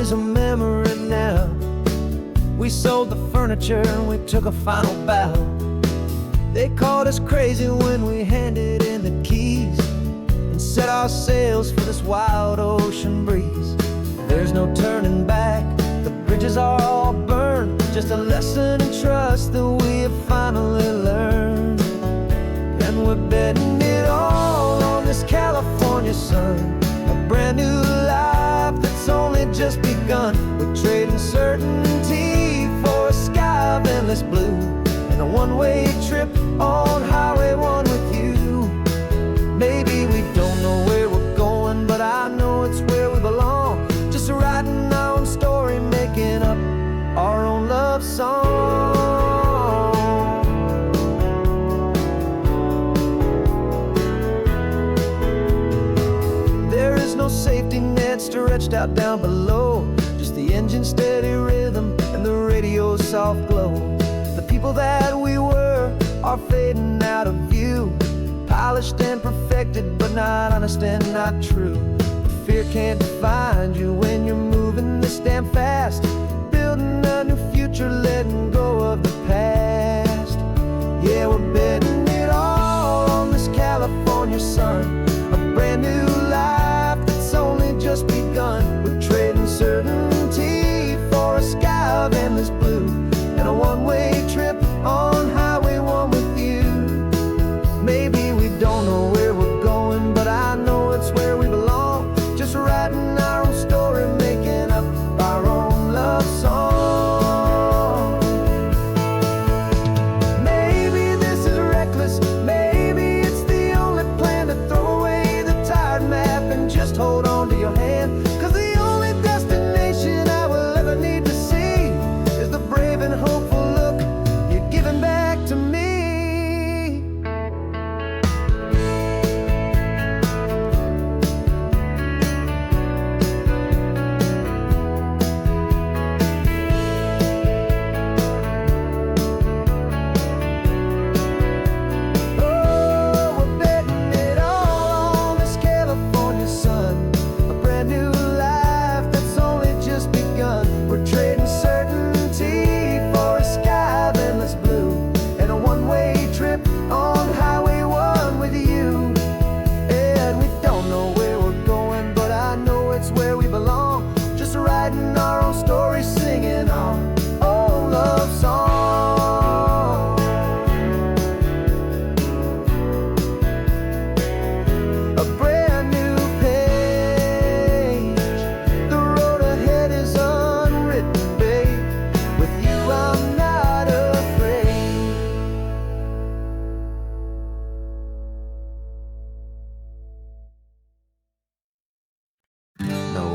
is a memory now. We sold the furniture and we took a final bow. They called us crazy when we handed in the keys and set our sails for this wild ocean breeze. There's no turning back, the bridges are all burned. Just a lesson in trust that we have finally learned. And we're betting it all on this California sun, a brand new life that's only just begun. We're trading certainty for a sky of endless blue, and a one-way trip on Highway 1 with you. Maybe we don't know where we're going, but I know it's where we belong. Just writing our own story, making up our own love song. There is no safety net stretched out down below, just the engine's steady rhythm and the radio's soft glow. The people that we were are fading out of view, polished and perfected, but not honest and not true. Fear can't define you when you're moving this damn fast, building a new future, letting go of the past. Yeah, we're betting it all on this California sun, a brand new life that's only just begun. We're trading certainty for a sky of endless blue, and a one-way trip on Highway 1 with you. Maybe we don't know where we're going, but I know it's where we belong. Just writing our own story, making up our own love song. Maybe this is reckless, maybe it's the only plan to throw away the tired map and just hold on to your hand. 'Cause the only destination I will ever need to see is the brave and hopeful look you're giving back to me.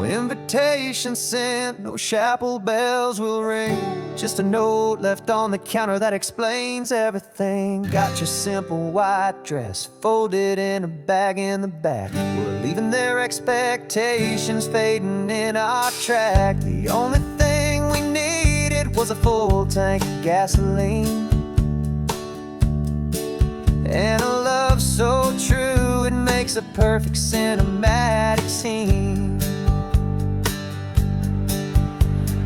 Invitation sent, no chapel bells will ring, just a note left on the counter that explains everything. Got your simple white dress folded in a bag in the back. We're leaving their expectations fading in our track. The only thing we needed was a full tank of gasoline, and a love so true it makes a perfect cinematic scene.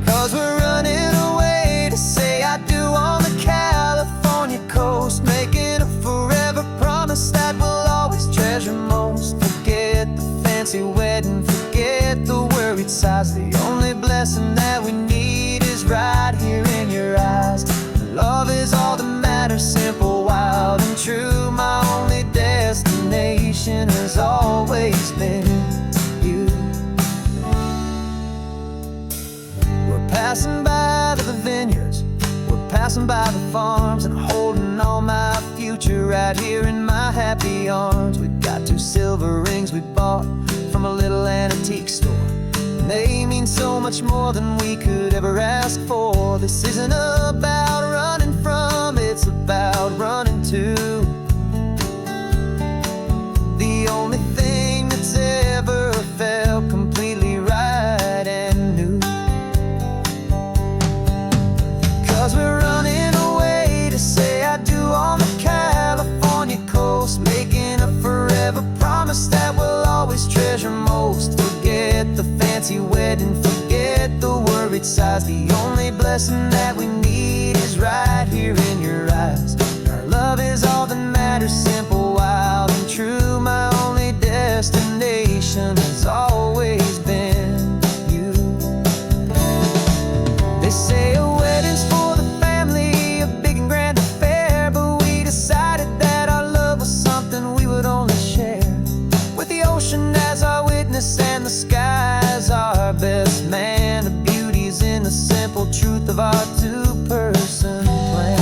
'Cause we're running away to say I do on the California coast, making a forever promise that we'll always treasure most. Forget the fancy wedding, forget the worried sighs. The only blessing that we need is right here in your eyes. Love is all that matters, simple, wild, and true. My only destination has always been you. We're passing by the vineyards, we're passing by the farms, and holding all my future right here in my happy arms. We've got 2 silver rings we bought from a little antique store, and they mean so much more than we could ever ask for. This isn't about running from, it's about running to. The only thing that's ever felt completely right and new. 'Cause we're running away to say I do on the California coast, making a forever promise that we'll always treasure most. Forget the fancy wedding, forget the size. The only blessing that we need is right here in your eyes. Our love is all that matters, simple, wild, and true. My only destination has always been you. They say a wedding's for the family, a big and grand affair, but we decided that our love was something we would only share with the ocean as our witness and the sky as our best man. The beauty's in the simple truth of our two-person plan.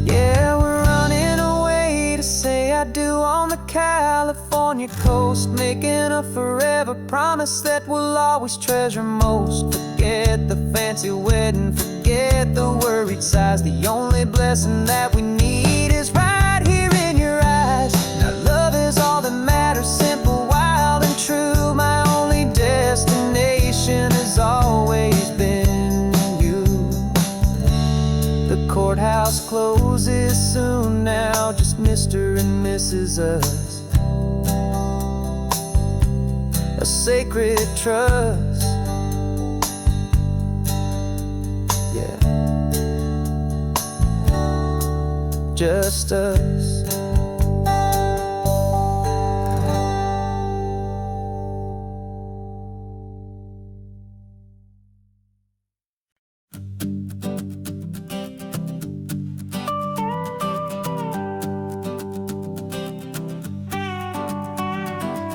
Yeah, we're running away to say I do on the California coast, making a forever promise that we'll always treasure most. Forget the fancy wedding, forget the worried sighs. The only blessing that we need is right here in your eyes. Now love is all that matters, simple, wild, and true. My only destination has always been you. The courthouse closes soon now, just Mr. and Mrs. Us. A sacred trust. Yeah, just us.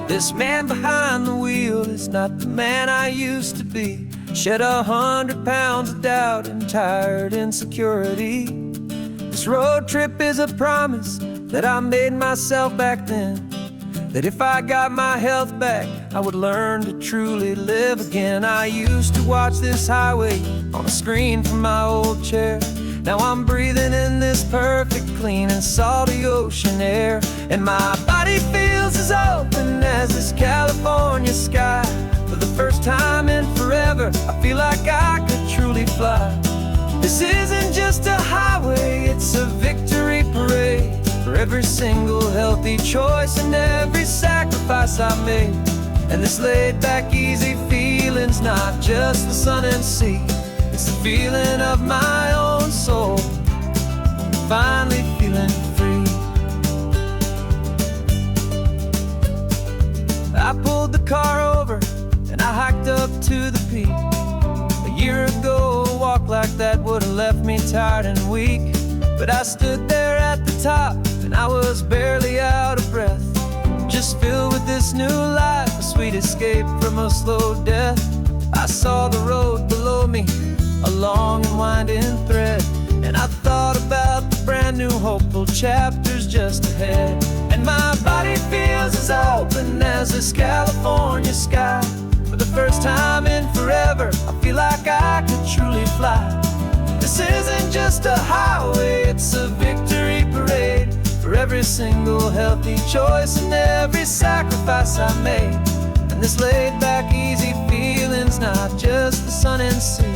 This man behind the wheel is not the man I used to be. Shed 100 pounds of doubt and tired insecurity. This road trip is a promise that I made myself back then, that if I got my health back, I would learn to truly live again. I used to watch this highway on a screen from my old chair. Now I'm breathing in this perfect, clean and salty ocean air, and my body feels as open as this California sky. For the first time in forever, I feel like I could truly fly. This isn't just a highway, it's a victory parade for every single healthy choice and every sacrifice I made. And this laid back, easy feeling's not just the sun and sea, it's the feeling of my own soul, finally feeling free. I pulled the car over and I hiked up to the peak. A year ago, a walk like that would have left me tired and weak, but I stood there at the top and I was barely out of breath, just filled with this new life, a sweet escape from a slow death. I saw the road below me, a long and winding thread, and I thought about the brand new hopeful chapters just ahead. And my body feels as open as this California sky. For the first time in forever, I feel like I could truly fly. This isn't just a highway, it's a victory parade for every single healthy choice and every sacrifice I made. And this laid back, easy feeling's not just the sun and sea,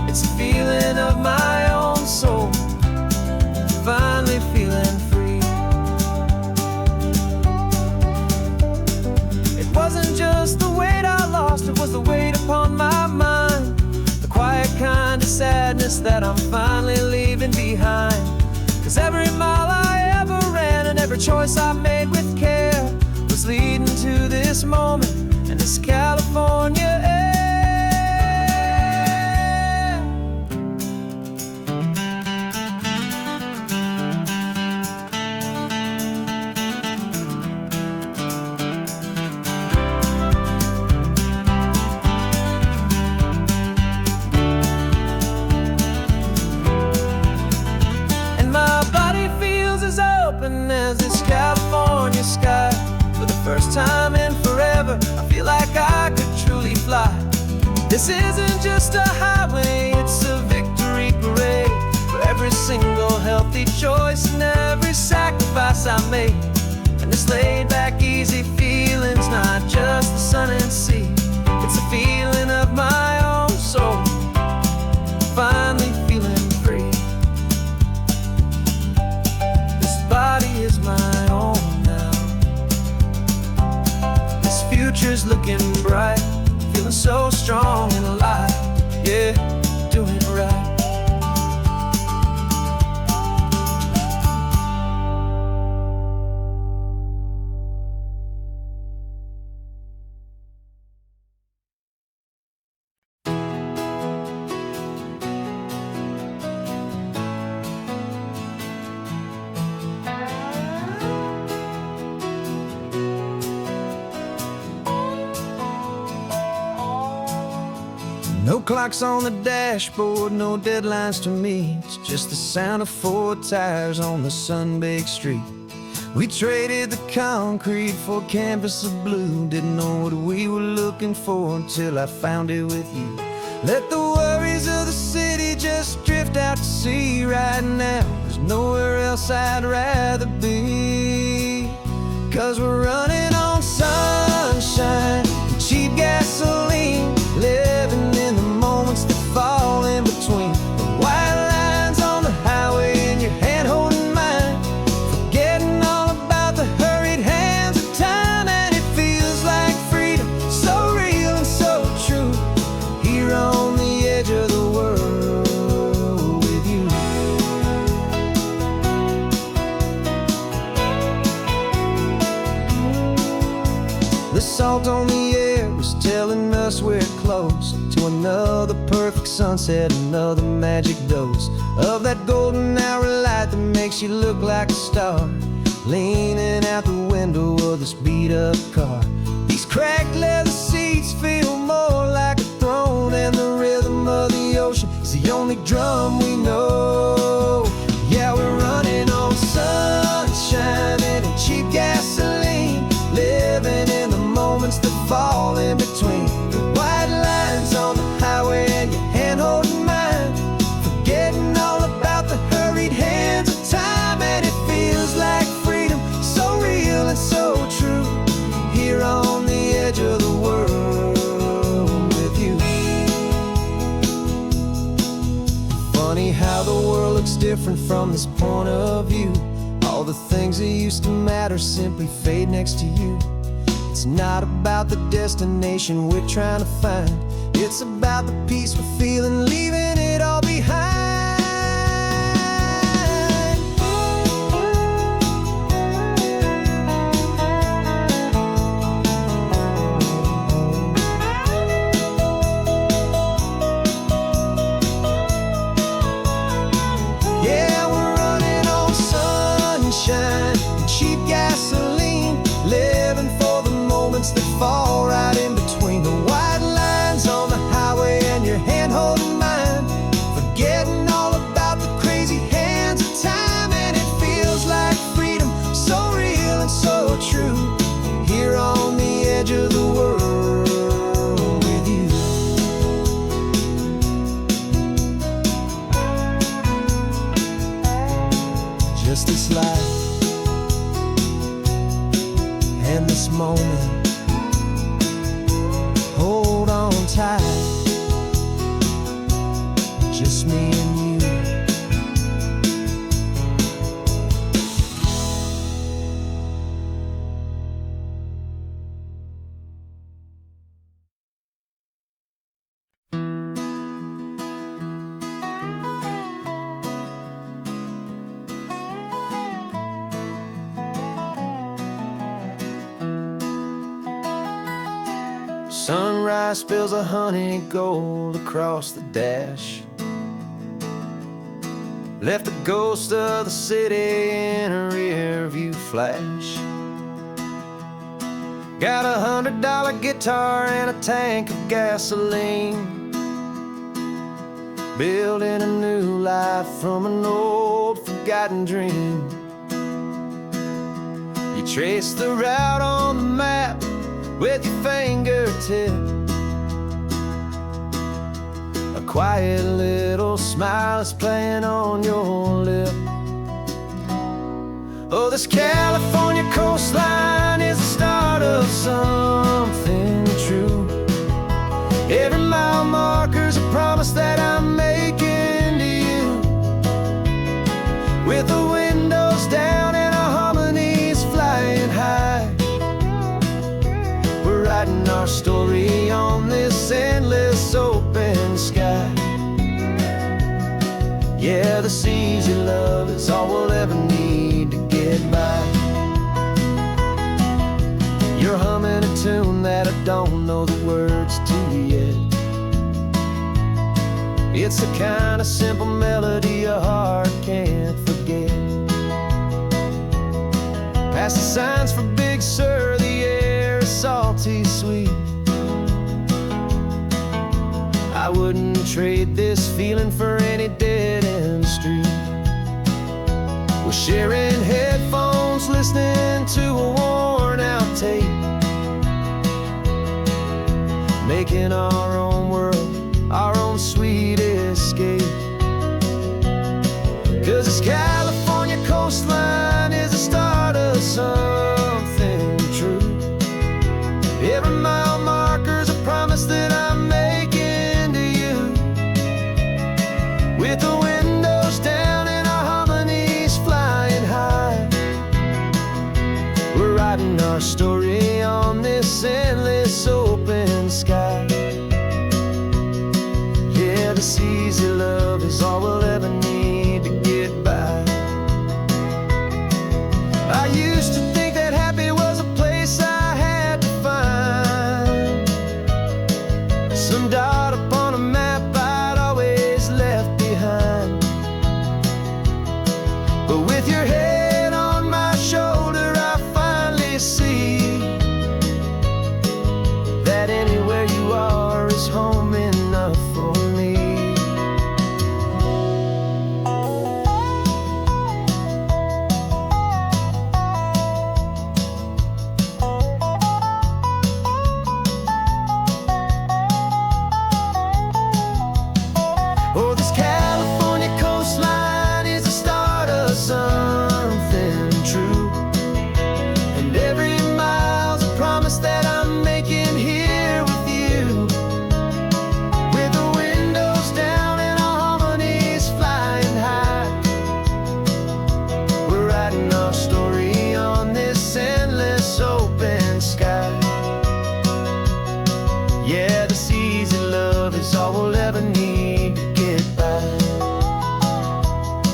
it's a feeling of my own soul, finally feeling free. It wasn't just the weight I lost, it was the weight upon my mind, the quiet kind of sadness that I'm finally leaving behind. Cause every mile I ever ran and every choice I made with care was leading to this moment and this California air. As this California sky. For the first time in forever, I feel like I could truly fly. This isn't just a highway, it's a victory parade for every single healthy choice and every sacrifice I made. And this laid back, easy feeling's not just the sun and sea, it's a feeling of my own soul, feeling so strong and alive. Yeah, doing it right. No clocks on the dashboard, no deadlines to meet. It's just the sound of 4 tires on the sun-baked street. We traded the concrete for a canvas of blue. Didn't know what we were looking for until I found it with you. Let the worries of the city just drift out to sea right now. There's nowhere else I'd rather be. 'Cause we're running on sunshine and cheap gasoline, living in the moments that fall in between. The white lines on the highway and your hand holding mine, forgetting all about the hurried hands of time. And it feels like freedom, so real and so true, here on the edge of the world with you. The salt on the air was telling us we're close to another perfect sunset, another magic dose of that golden hour light that makes you look like a star, leaning out the window of this beat-up car. These cracked leather seats feel more like a throne, and the rhythm of the ocean is the only drum we know. Yeah, we're running on sunshine and cheap gasoline, living in the moments that fall in between. The white lines on the highway and your hand holding mine, forgetting all about the hurried hands of time. And it feels like freedom, so real and so true, here on the edge of the world with you. Funny how the world looks different from this point of view. All the things that used to matter simply fade next to you. It's not about the destination we're trying to find, it's about the peace we're feeling, leaving it all behind. Yeah, we're running on sunshine and cheap gasoline, living for the moments that fall right in between. The white lines on the highway and your hand holding mine, forgetting all about the crazy hands of time. And it feels like freedom, so real and so true, here on the edge of the world with you. Just this life and this moment, hold on tight, just me and you. Sunrise spills a honey gold across the dash, left the ghost of the city in a rear view flash. Got a $100 guitar and a tank of gasoline, building a new life from an old forgotten dream. You trace the route on the map with your fingertip, a quiet little smile is playing on your lip. Oh, this California coastline is the start of something true. Every mile marker's a promise that I'm making to you. With the windows down and our harmonies flying high, we're writing our story on this don't know the words to yet. It's the kind of simple melody a heart can't forget. Past the signs for Big Sur, the air is salty sweet. I wouldn't trade this feeling for any dead-end street. We're sharing headphones, listening to a worn-out tape, making our own world, our own sweet escape. 'Cause this California coastline is the start of something true. Every mile marker's a promise that I'm making to you. With the windows down and our harmonies flying high, we're writing our story on this endless open sky. Yeah, this easy love is all we'll ever need to get by. I used to think that happy was a place I had to find, some dot upon a map I'd always left behind. But with your head on my shoulder, I finally see that anywhere you are is home enough for me. Oh, this California coastline is the start of something true. And every mile's a promise that I'm making here with you. With the windows down and our harmonies flying high, we're writing our story on this endless open sky. Yeah, this easy love is all we'll ever need to get by.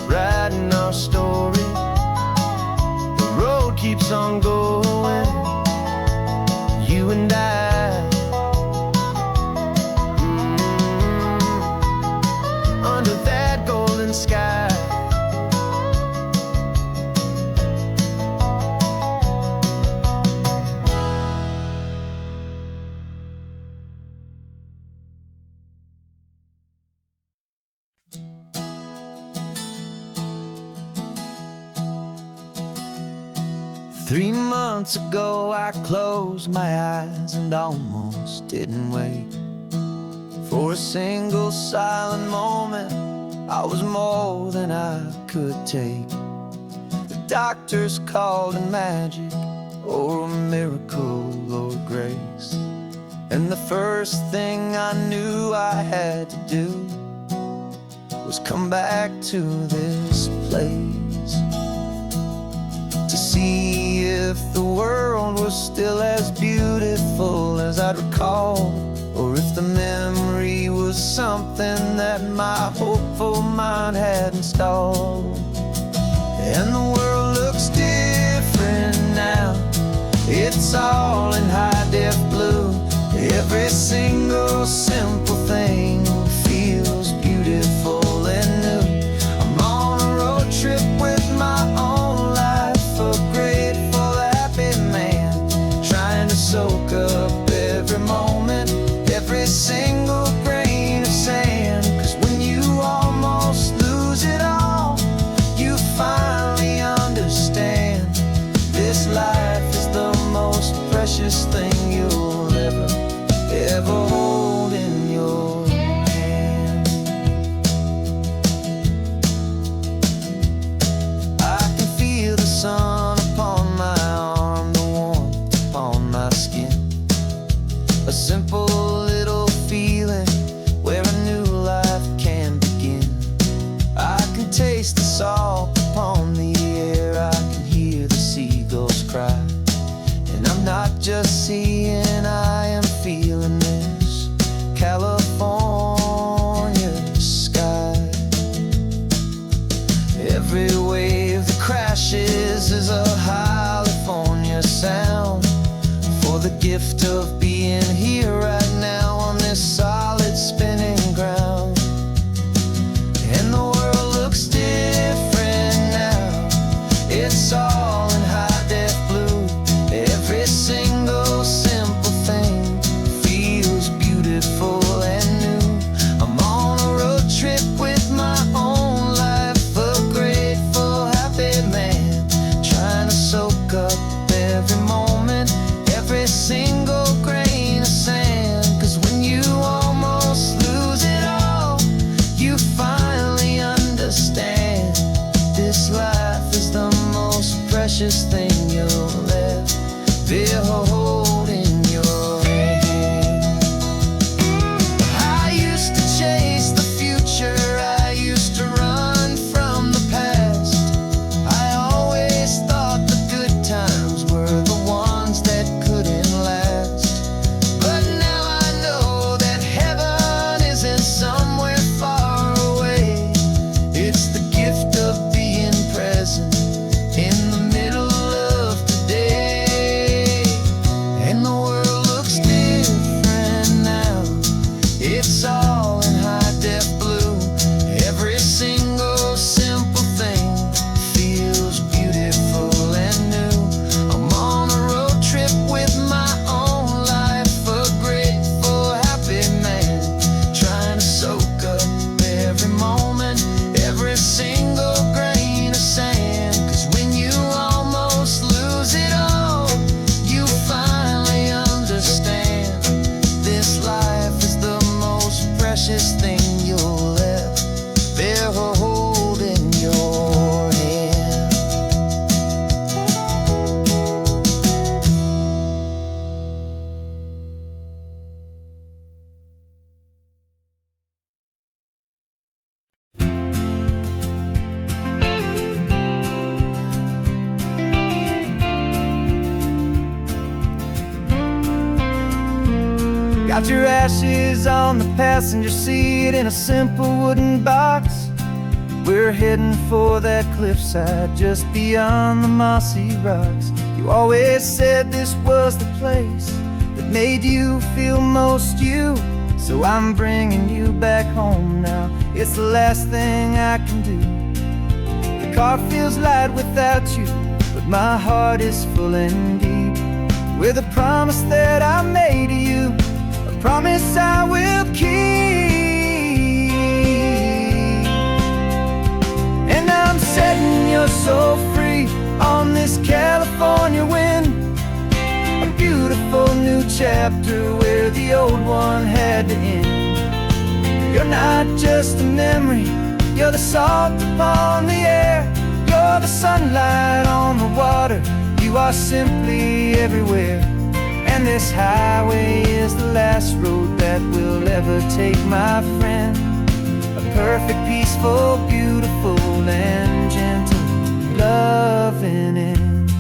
Writing our story, the road keeps on going, you and I. Under that golden sky. 3 months ago I closed my eyes and almost didn't wake. For a single silent moment, I was more than I could take. The doctors called it magic, or a miracle, or grace. And the first thing I knew I had to do was come back to this place, to see if the world was still as beautiful as I'd recall, or if the memory was something that my hopeful mind had installed. And the world looks different now, it's all in high-def blue. Every single simple thing feels beautiful and new. I'm on a road trip with my own life, a grateful, happy man, trying to soak up every moment, every single grain of sand. 'Cause when you almost lose it all, you finally understand this life is the most precious thing you'll ever hold in your hand. I can feel the sun upon my arm, the warmth upon my skin, a simple little feeling where a new life can begin. I can taste the salt upon the air, I can hear the seagulls cry, and I'm not just seeing, I am feeling this California sky. Every wave that crashes is a California sound, for the gift of being being here right now on this solid spinning ground. And the world looks different now. It's all in high def blue. Every single simple thing feels beautiful and new. I'm on a road trip with my own life, a grateful, happy man, trying to soak up every moment, every single grain of sand. 'Cause when you almost lose it all, you finally understand this life is the most precious thing you'll ever hold in your hand. I used to chase the future, I used to run from the past. I always thought the good times were the ones that couldn't last. But now I know that heaven isn't somewhere far away. It's the gift of being present in the middle of today. And the world looks different now. It's all in high def blue. Every single simple thing feels beautiful and new. I'm on a road trip with my own life, a grateful, happy man, trying to soak up every moment, every single grain of sand. 'Cause when you almost lose it all, you finally understand this life is the most precious thing you'll ever hold in your hand. Got your ashes on the passenger seat in a simple wooden box. We're heading for that cliffside just beyond the mossy rocks. You always said this was the place that made you feel most you. So I'm bringing you back home now. It's the last thing I can do. The car feels light without you, but my heart is full and deep with a promise that I made to you, a promise I will keep. And I'm setting your soul free on this California wind, a beautiful new chapter where the old one had to end. You're not just a memory, you're the salt upon the air, you're the sunlight on the water, you are simply everywhere. And this highway is the last road that will ever take, my friend. A perfect, peaceful, beautiful, and gentle loving end.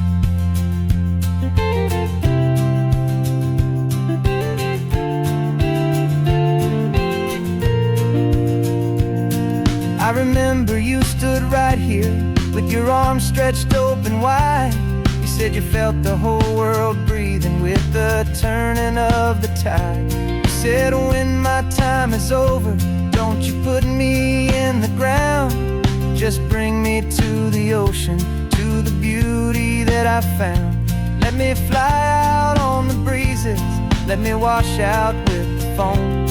I remember you stood right here with your arms stretched open wide. You said you felt the whole world breathing with the turning of the tide. You said when my time is over, don't you put me in the ground, just bring me to the ocean, to the beauty that I found. Let me fly out on the breezes, let me wash out with the foam.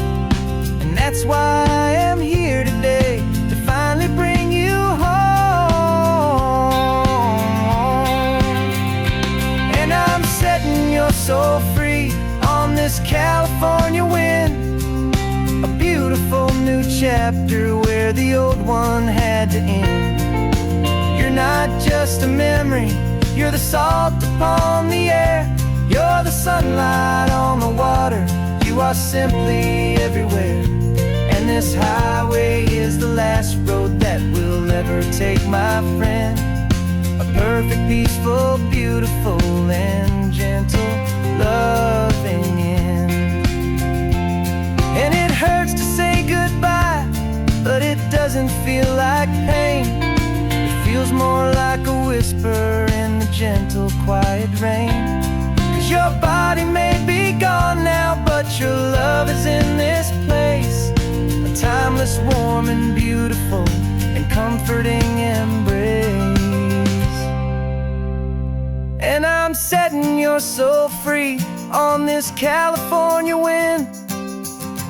And that's why I am here today, to finally bring you home. And I'm setting your soul free on this California wind, a beautiful new chapter where the old one had to end. You're not just a memory, you're the salt upon the air, you're the sunlight on the water, you are simply everywhere. And this highway is the last road that we'll ever take, my friend. A perfect, peaceful, beautiful, and gentle loving end. And it hurts to say goodbye, but it doesn't feel like pain. It feels more like a whisper in the gentle, quiet rain. 'Cause your body may be gone now, your love is in this place, a timeless, warm, and beautiful, and comforting embrace. And I'm setting your soul free on this California wind,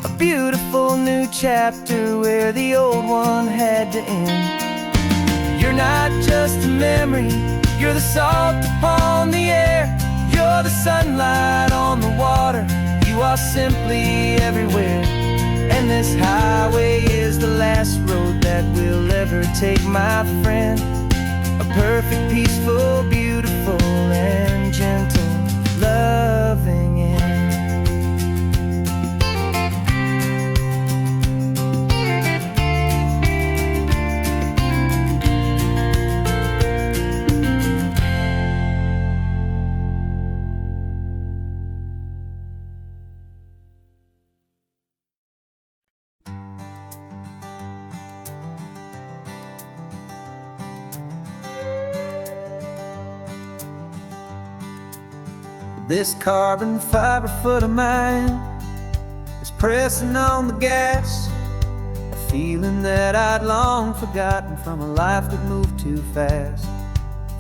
a beautiful new chapter where the old one had to end. You're not just a memory, you're the salt upon the air, you're the sunlight on the water, you are simply everywhere. And this highway is the last road that we'll ever take, my friend. A perfect, peaceful, beautiful, and gentle, loving end. This carbon fiber foot of mine is pressing on the gas, a feeling that I'd long forgotten from a life that moved too fast.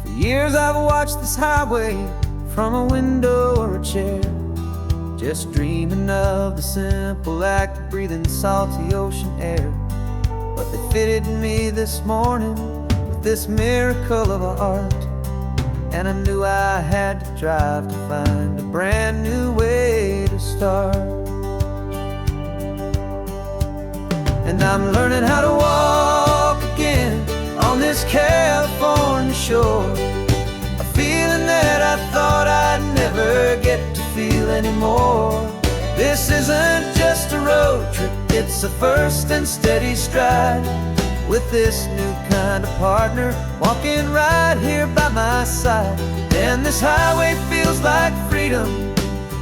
For years I've watched this highway from a window or a chair, just dreaming of the simple act of breathing salty ocean air. But they fitted me this morning with this miracle of art, and I knew I had to drive to find a brand new way to start. And I'm learning how to walk again on this California shore, a feeling that I thought I'd never get to feel anymore. This isn't just a road trip, it's a first and steady stride, with this new kind of partner walking right here by my side. And this highway feels like freedom,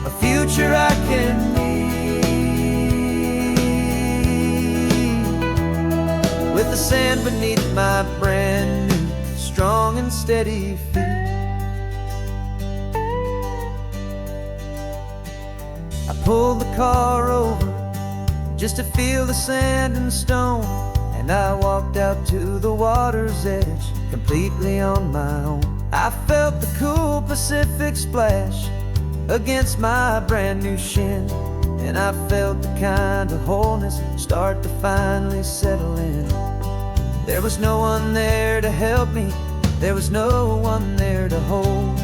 a future I can need, with the sand beneath my brand new, strong and steady feet. I pulled the car over just to feel the sand and stone, and I walked out to the water's edge, completely on my own. I felt the cool Pacific splash against my brand new shin, and I felt the kind of wholeness start to finally settle in. There was no one there to help me, there was no one there to hold,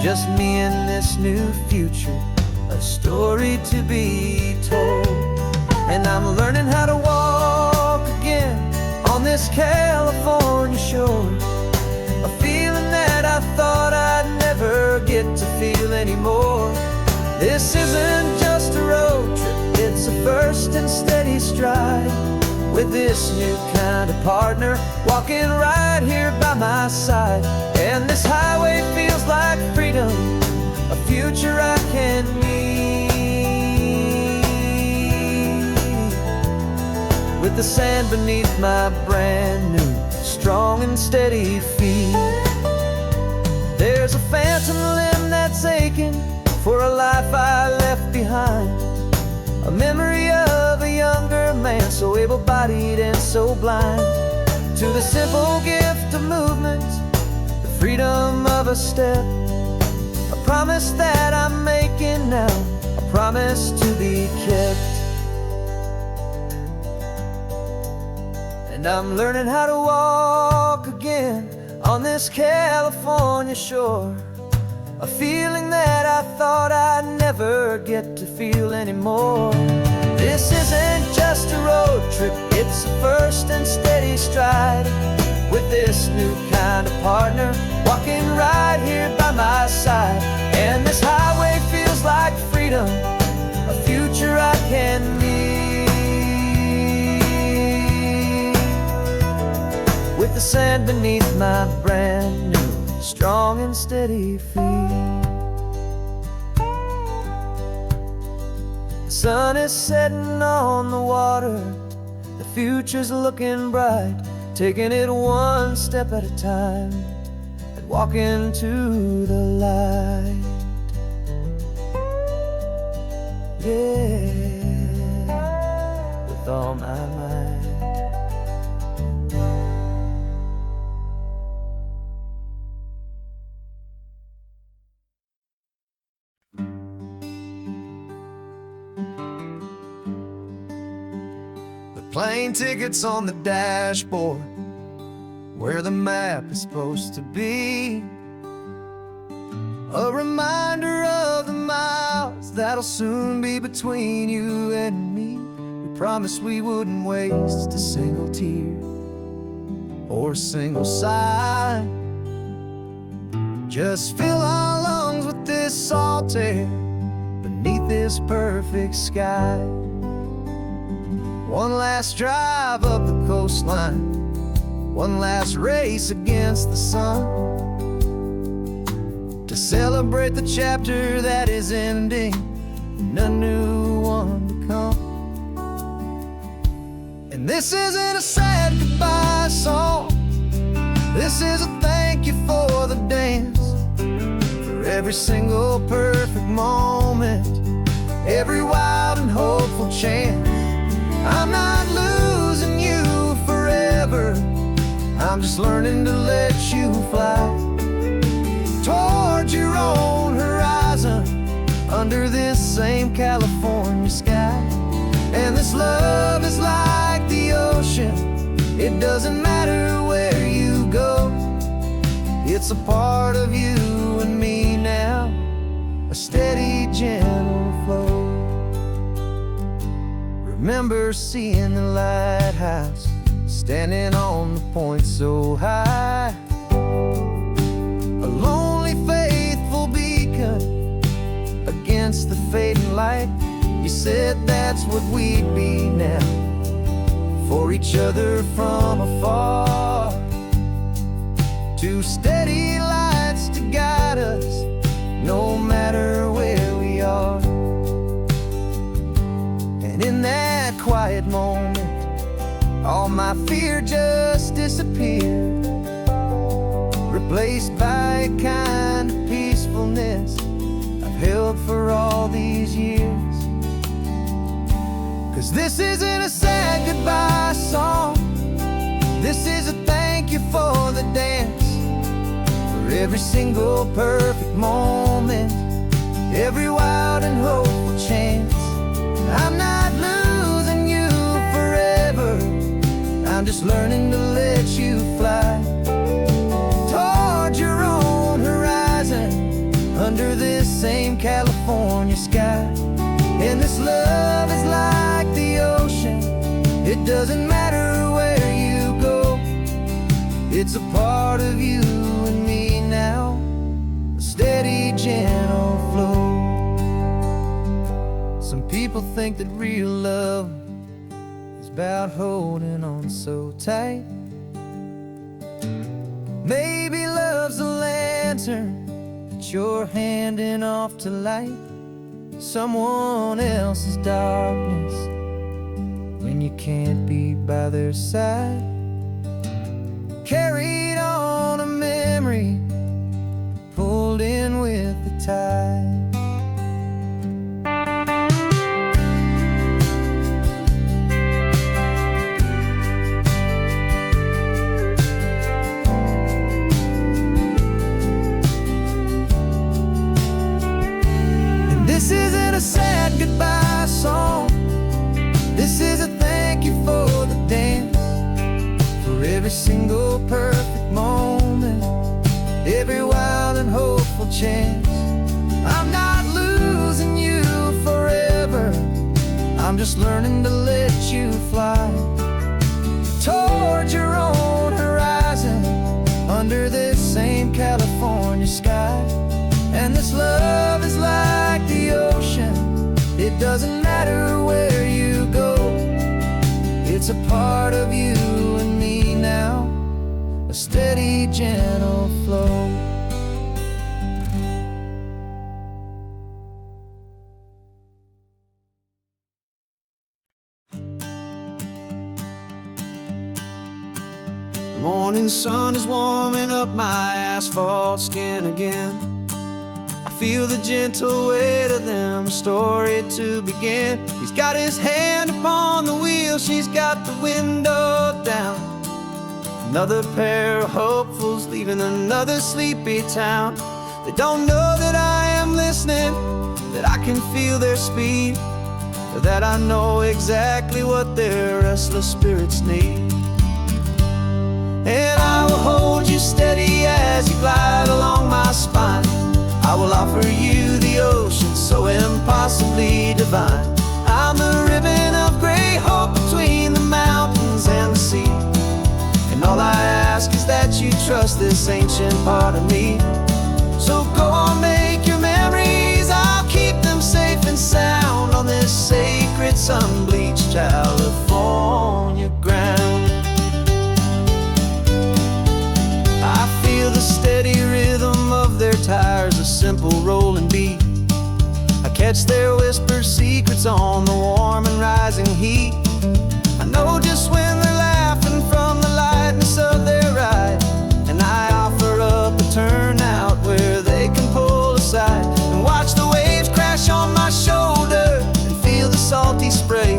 just me and this new future, a story to be told. And I'm learning how to walk again on this California shore, a feeling that I thought I'd never get to feel anymore. This isn't just a road trip, it's a first and steady stride, with this new kind of partner walking right here by my side. And this highway feels like freedom, a future I can need, with the sand beneath my brand new, strong and steady feet. There's a phantom limb that's aching for a life I left behind, a memory of a younger man, so able-bodied and so blind, to the simple gift of movement, the freedom of a step, a promise that I'm making now, a promise to be kept. And I'm learning how to walk again on this California shore, a feeling that I thought I'd never get to feel anymore. This isn't just a road trip, it's a first and steady stride, with this new kind of partner walking right here by my side. And this highway feels like freedom, a future I can need, with the sand beneath my brand new, strong and steady feet. The sun is setting on the water, the future's looking bright, taking it one step at a time and walking to the light. yeah, with all my might. The plane tickets on the dashboard, where the map is supposed to be, a reminder of the miles that'll soon be between you and me. We promised we wouldn't waste a single tear or a single sigh. Just fill our lungs with this salt air beneath this perfect sky. One last drive up the coastline, one last race against the sun, to celebrate the chapter that is ending and a new one to come. And this isn't a sad goodbye song, this is a thank you for the dance, for every single perfect moment, every wild and hopeful chance. I'm not losing you forever, I'm just learning to let you fly towards your own horizon, under this same California sky. And this love is like the ocean, it doesn't matter where you go, it's a part of you and me now, a steady, gentle flow. Remember seeing the lighthouse, standing on the point so high, a lonely, faithful beacon against the fading light. You said that's what we'd be now, for each other from afar. Two steady lights to guide us, no matter where we are. And in that quiet moment, all my fear just disappeared, replaced by a kind of peacefulness I've held for all these years. 'Cause this isn't a sad goodbye song, this is a thank you for the dance, for every single perfect moment, every wild and hopeful chance. I'm not losing you forever, I'm just learning to let you fly towards your own horizon, under this same California sky. And this love is like the ocean, it doesn't matter where you go, it's a part of you and me now, a steady, gentle flow. Some people think that real love is about holding on so tight. Maybe love's a lantern that you're handing off to light someone else's darkness when you can't be by their side. Carried on a memory, pulled in with the tide. This isn't a sad goodbye song, this is a thank you for the dance, for every single perfect moment, every wild and hopeful chance. I'm not losing you forever, I'm just learning to let you fly towards your own horizon, under this same California sky. And this love is like the ocean, it doesn't matter where you go, it's a part of you and me now, a steady, gentle flow. The morning sun is warming up my asphalt skin again. I feel the gentle weight of them, a story to begin. He's got his hand upon the wheel, she's got the window down. Another pair of hopefuls leaving another sleepy town. They don't know that I am listening, that I can feel their speed, or that I know exactly what their restless spirits need. And I will hold you steady as you glide along my spine. I will offer you the ocean so impossibly divine. I'm the ribbon of gray hope between the mountains and the sea. And all I ask is that you trust this ancient part of me. So go on, make your memories, I'll keep them safe and sound on this sacred sun-bleached California ground. I feel the steady rhythm of their tires, a simple rolling beat. I catch their whispered secrets on the warm and rising heat. I know just when they're laughing from the lightness of their ride, and I offer up a turnout where they can pull aside and watch the waves crash on my shoulder and feel the salty spray,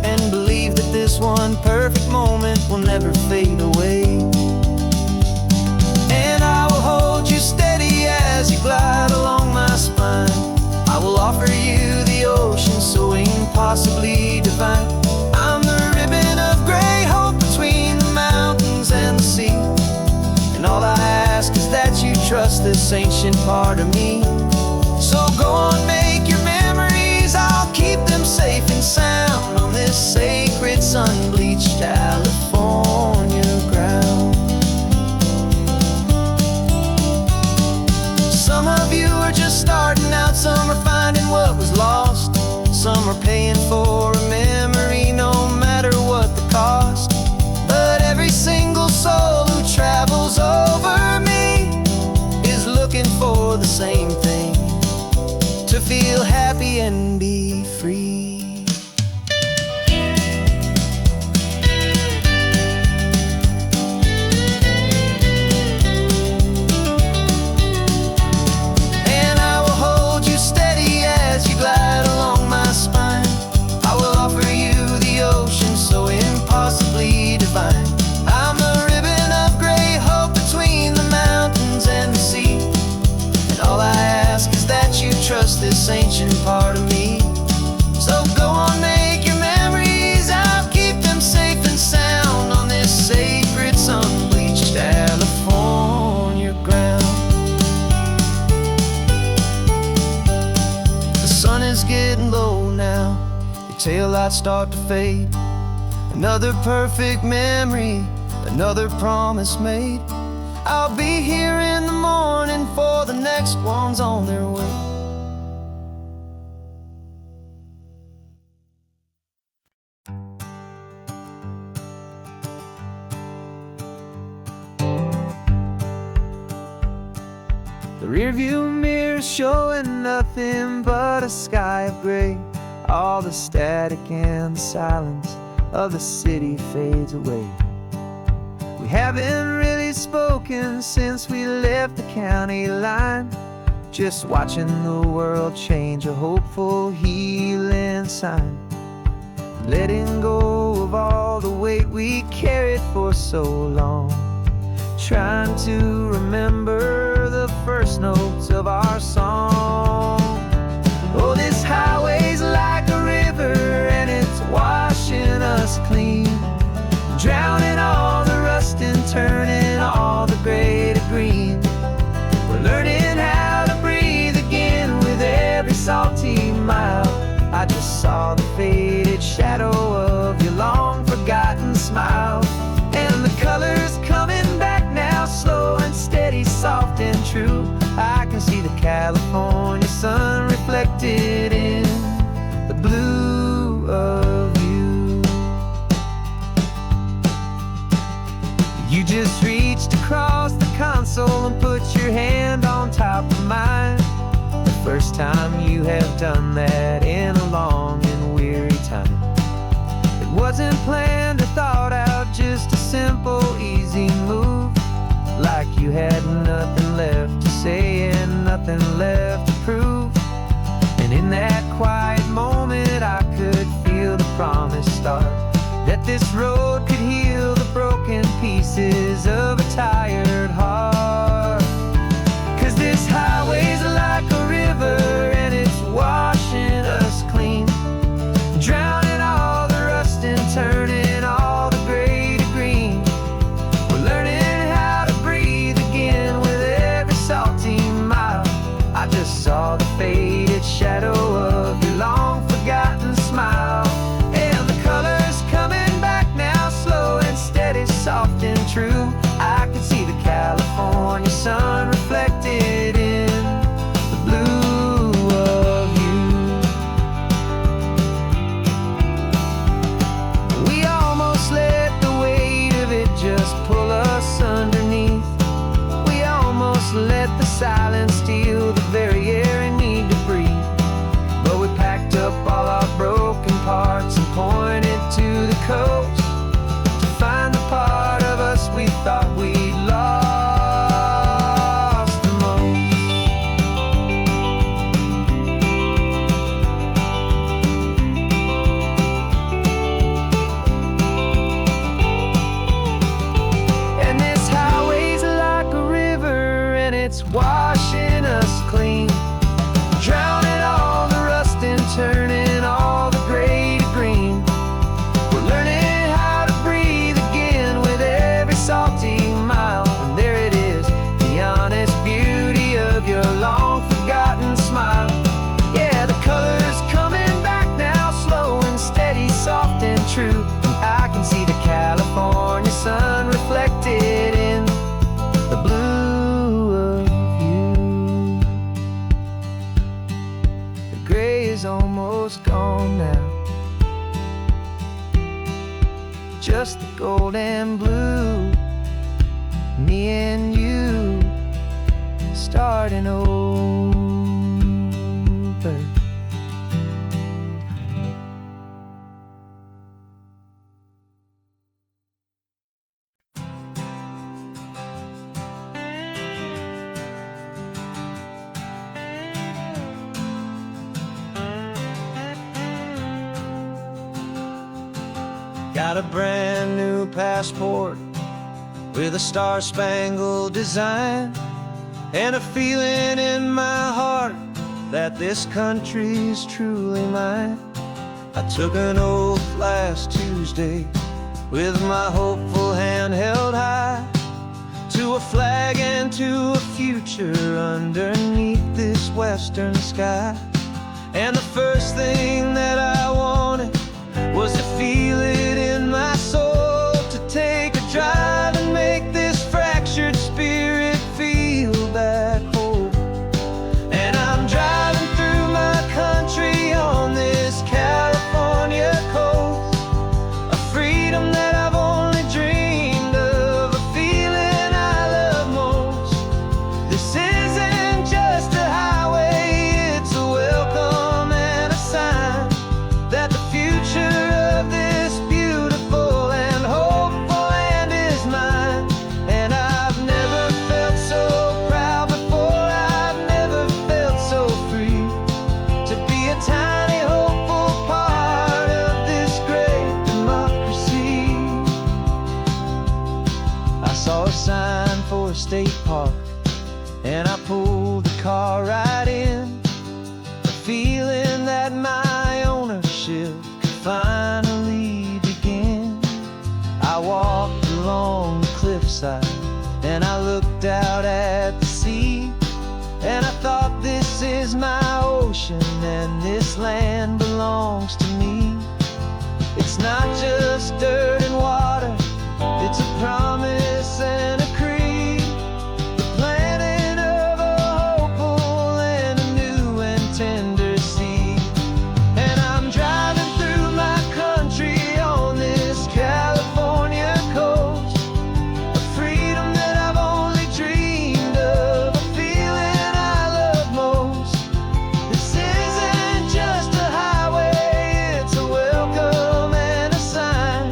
and believe that this one perfect moment will never fade away. And I will hold you steady as you glide along my spine. I will offer you the ocean so impossibly divine. I'm the ribbon of gray hope between the mountains and the sea. And all I ask is that you trust this ancient part of me. So go on, make your memories, I'll keep them safe and sound on this sacred sun-bleached California ground. Some of you are just starting out, some are finding what was lost, some are paying for a memory no matter what the cost. But every single soul who travels over me is looking for the same thing, to feel happy and be free. And I will hold you steady as you glide along my spine. I will offer you the ocean so impossibly divine. I'm the ribbon of gray hope between the mountains and the sea. And all I ask is that you trust this ancient part of me. So go on, make your memories, I'll keep them safe and sound on this sacred sun-bleached California ground. The sun is getting low now, your taillights start to fade. Another perfect memory, another promise made. I'll be here in the morning for the next ones on their way. The rearview mirror's showing nothing but a sky of gray. All the static and the silence of the city fades away. We haven't really spoken since we left the county line, just watching the world change, a hopeful healing sign. Letting go of all the weight we carried for so long, trying to remember the first notes of our song. Oh, this highway's like a river and it's washing us clean, drowning all the rust and turning all the gray to green. We're learning how to breathe again with every salty mile. I just saw the faded shadow of your long forgotten smile, and the colors coming back now, slow and steady, soft and true. I can see the California sun reflected in the blue of you. You just reached across the console and put your hand on top of mine. The first time you have done that in a long and weary time. It wasn't planned or thought out, just a simple, easy move. Like you had nothing left to say and nothing left to prove. And in that quiet moment I could feel the promise start, that this road could heal the broken pieces of a tired heart. 'Cause this highway's like a river and it's washing us clean, drowning all the rust and turning all the gray to green. We're learning how to breathe again with every salty mile. I just saw the faded shadow of your long forgotten smile, and the colors coming back now, slow and steady, soft and true. I can see the California sun reflected in the blue of you. We almost let the weight of it just pull us underneath. We almost let the silence steal the very air I need to breathe. But we packed up all our broken parts and pointed to the coast to find the part of us we thought we'd lost the most. And this highway's like a river and it's washing us clean, drowning all the rust and turning all the gray to green. We're learning how to breathe again with every salty mile. And there it is, the honest beauty of your long forgotten smile. Yeah, the colors coming back now, slow and steady, soft and true. And I can see the California sun reflected in the blue of you. The gray is almost gone now, just the gold and blue. Me and you starting over. Got a brand new passport with a star-spangled design, and a feeling in my heart that this country's truly mine. I took an oath last Tuesday with my hopeful hand held high, to a flag and to a future underneath this western sky. And the first thing that I wanted was to feel it in my soul, to take a drive and make this fractured spirit feel back home. And I'm driving through my country on this California coast, a freedom that I've only dreamed of, a feeling I love most. This isn't just a highway, it's a welcome and a sign that the future of this beautiful and hopeful land is mine. And I've never felt so proud before, I've never felt so free, to be a tiny hopeful part of this great democracy. I saw a sign for a state park and I pulled the car right in, a feeling that my ownership could finally begin. I walked along the cliffside and I looked out at the sea, and I thought, this is my ocean and this land belongs to me. It's not just dirt and water, it's a promise and a creed, the planting of a hopeful and a new and tender seed. And I'm driving through my country on this California coast, a freedom that I've only dreamed of, a feeling I love most. This isn't just a highway, it's a welcome and a sign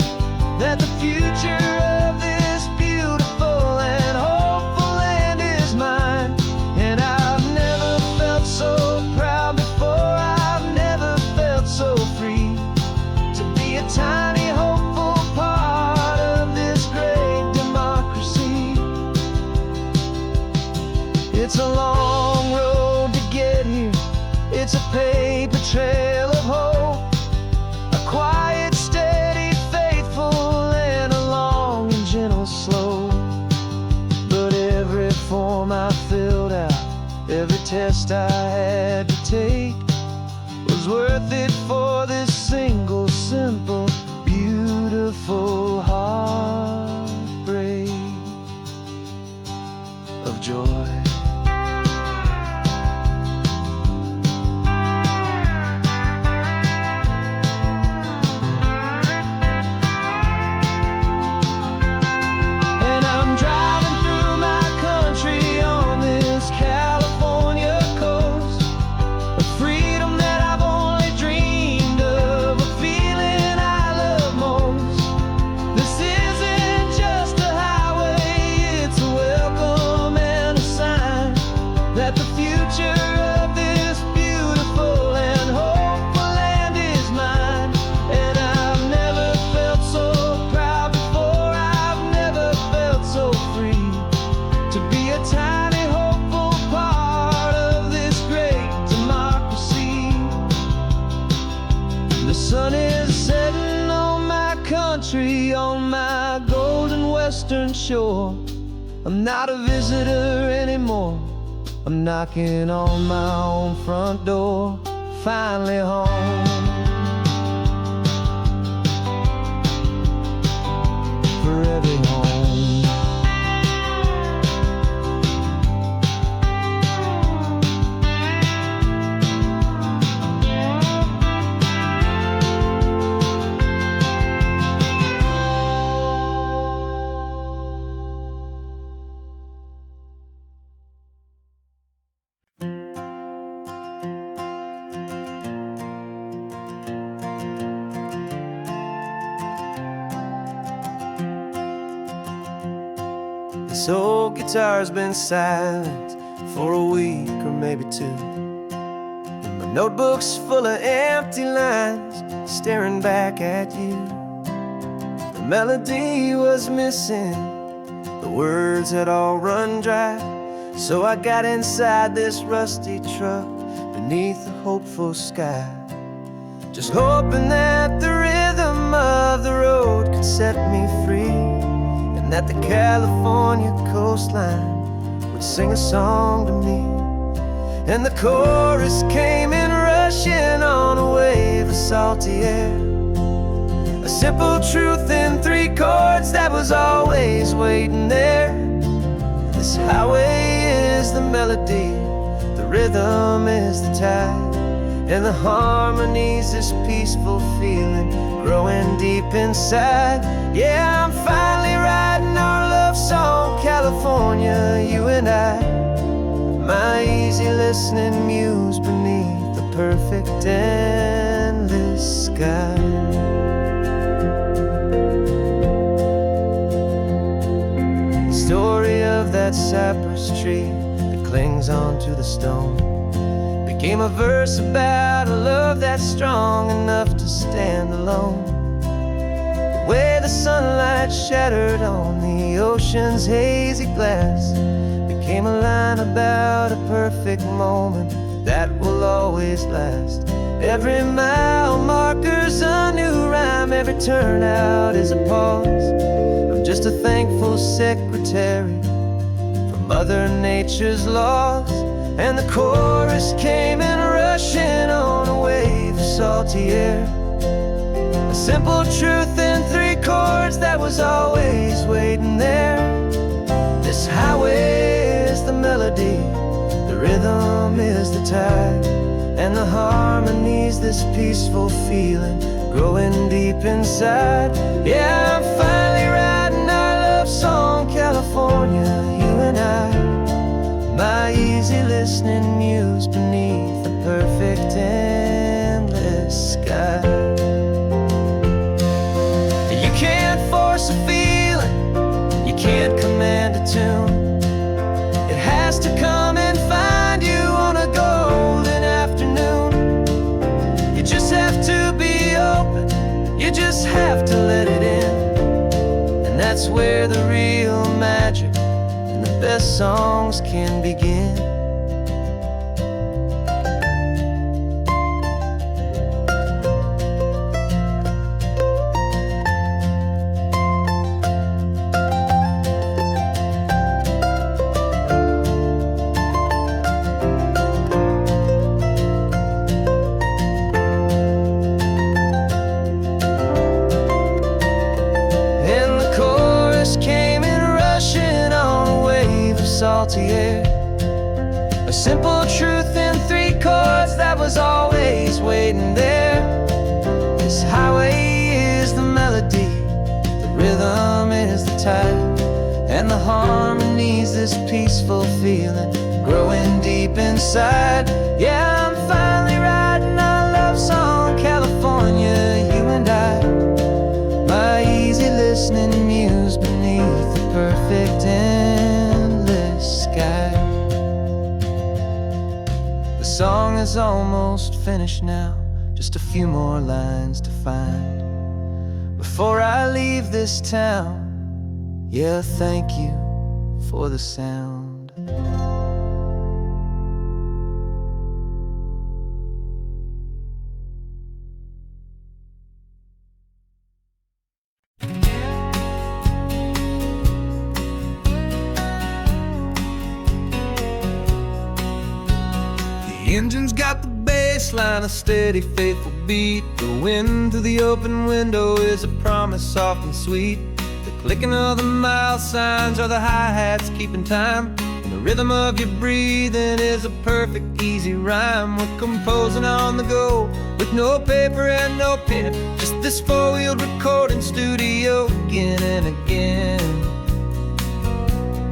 test I had to take was worth it for this single, simple, beautiful heartbreak of joy. On my golden western shore, I'm not a visitor anymore. I'm knocking on my own front door, finally home. For every home. This old guitar's been silent for a week or maybe two, and my notebook's full of empty lines staring back at you. The melody was missing, the words had all run dry, so I got inside this rusty truck beneath a hopeful sky, just hoping that the rhythm of the road could set me free, and that the California coastline would sing a song to me. And the chorus came in rushing on a wave of salty air, a simple truth in 3 chords that was always waiting there. This highway is the melody, the rhythm is the tide, and the harmony's this peaceful feeling growing deep inside. Yeah, I'm finally writing our love song, California, you and I, my easy listening muse beneath the perfect endless sky. The story of that cypress tree that clings onto the stone became a verse about a love that's strong enough to stand alone. The way the sunlight shattered on the ocean's hazy glass became a line about a perfect moment that will always last. Every mile marker's a new rhyme, every turnout is a pause. I'm just a thankful secretary for Mother Nature's laws. And the chorus came in rushing on a wave of salty air, a simple truth in 3 chords that was always waiting there. This highway is the melody, the rhythm is the tide, and the harmony's this peaceful feeling growing deep inside. Yeah, I'm finally writing our love song, California, you and I, my easy listening muse beneath the perfect endless sky. You can't force a feeling, you can't command a tune. It has to come and find you on a golden afternoon. You just have to be open, you just have to let it in, and that's where the real magic, the best songs can begin. salty air. A simple truth in 3 chords that was always waiting there. This highway is the melody, the rhythm is the tide, and the harmony's this peaceful feeling growing deep inside. Yeah, I'm finally writing our love song, California, you and I. My easy listening muse beneath the perfect endless sky. The song is almost finished now, just a few more lines to find before I leave this town. Yeah, thank you for the sound. The engine's got the bass line, a steady, faithful beat. The wind through the open window is a promise soft and sweet. The clicking of the mile signs are the hi-hats keeping time, and the rhythm of your breathing is a perfect, easy rhyme. We're composing on the go with no paper and no pen, just this 4-wheeled recording studio again and again.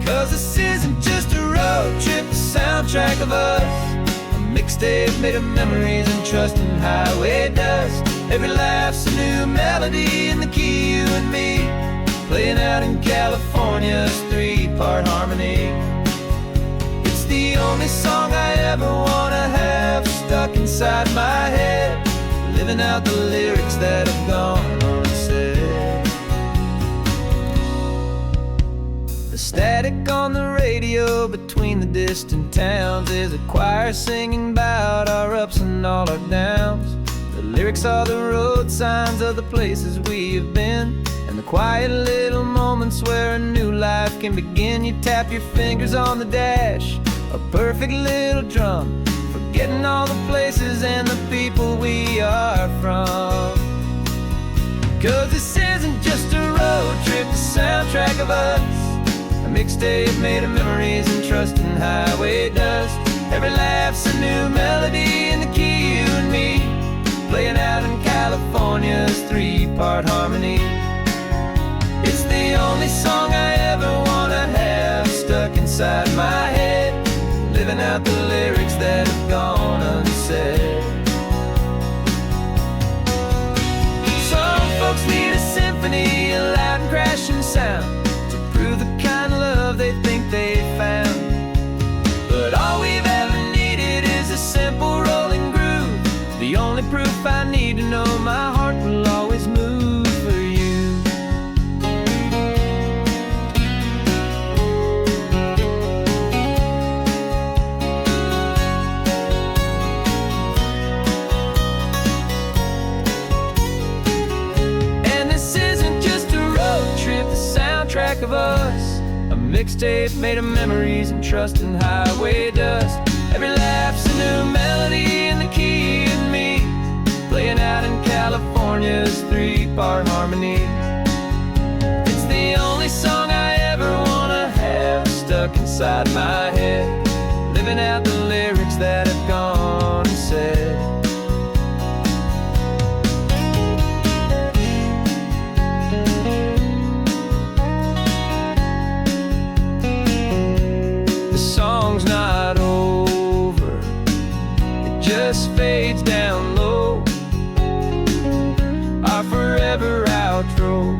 'Cause this isn't just a road trip, the soundtrack of us, a mixtape made of memories and trust in highway dust. Every laugh's a new melody in the key, you and me, playing out in California's 3-part harmony. It's the only song I ever wanna have stuck inside my head, living out the lyrics that have gone unsaid. The static on the radio between the distant towns is a choir singing about our ups and all our downs. The lyrics are the road signs of the places we have been, and the quiet little moments where a new life can begin. You tap your fingers on the dash, a perfect little drum, forgetting all the places and the people we are from. 'Cause this isn't just a road trip, the soundtrack of us, a mixtape made of memories and trust in highway dust. Every laugh's a new melody in the key, you and me, playing out in California's 3-part harmony. It's the only song I ever wanna have stuck inside my head, living out the lyrics that have gone unsaid. Some folks need a symphony, a loud and crashing sound, to prove the kind of love they think they found. But all we've ever needed is a simple rolling groove, the only proof I need to know my heart will always move for you. And this isn't just a road trip, the soundtrack of us, a mixtape made of memories and trust in highway dust. Every laugh's a new melody in the key and me, playing out in California's 3-part harmony. It's the only song I ever wanna have stuck inside my head, living out the lyrics that have gone unsaid. The song's not over, it just fades down low, our forever outro,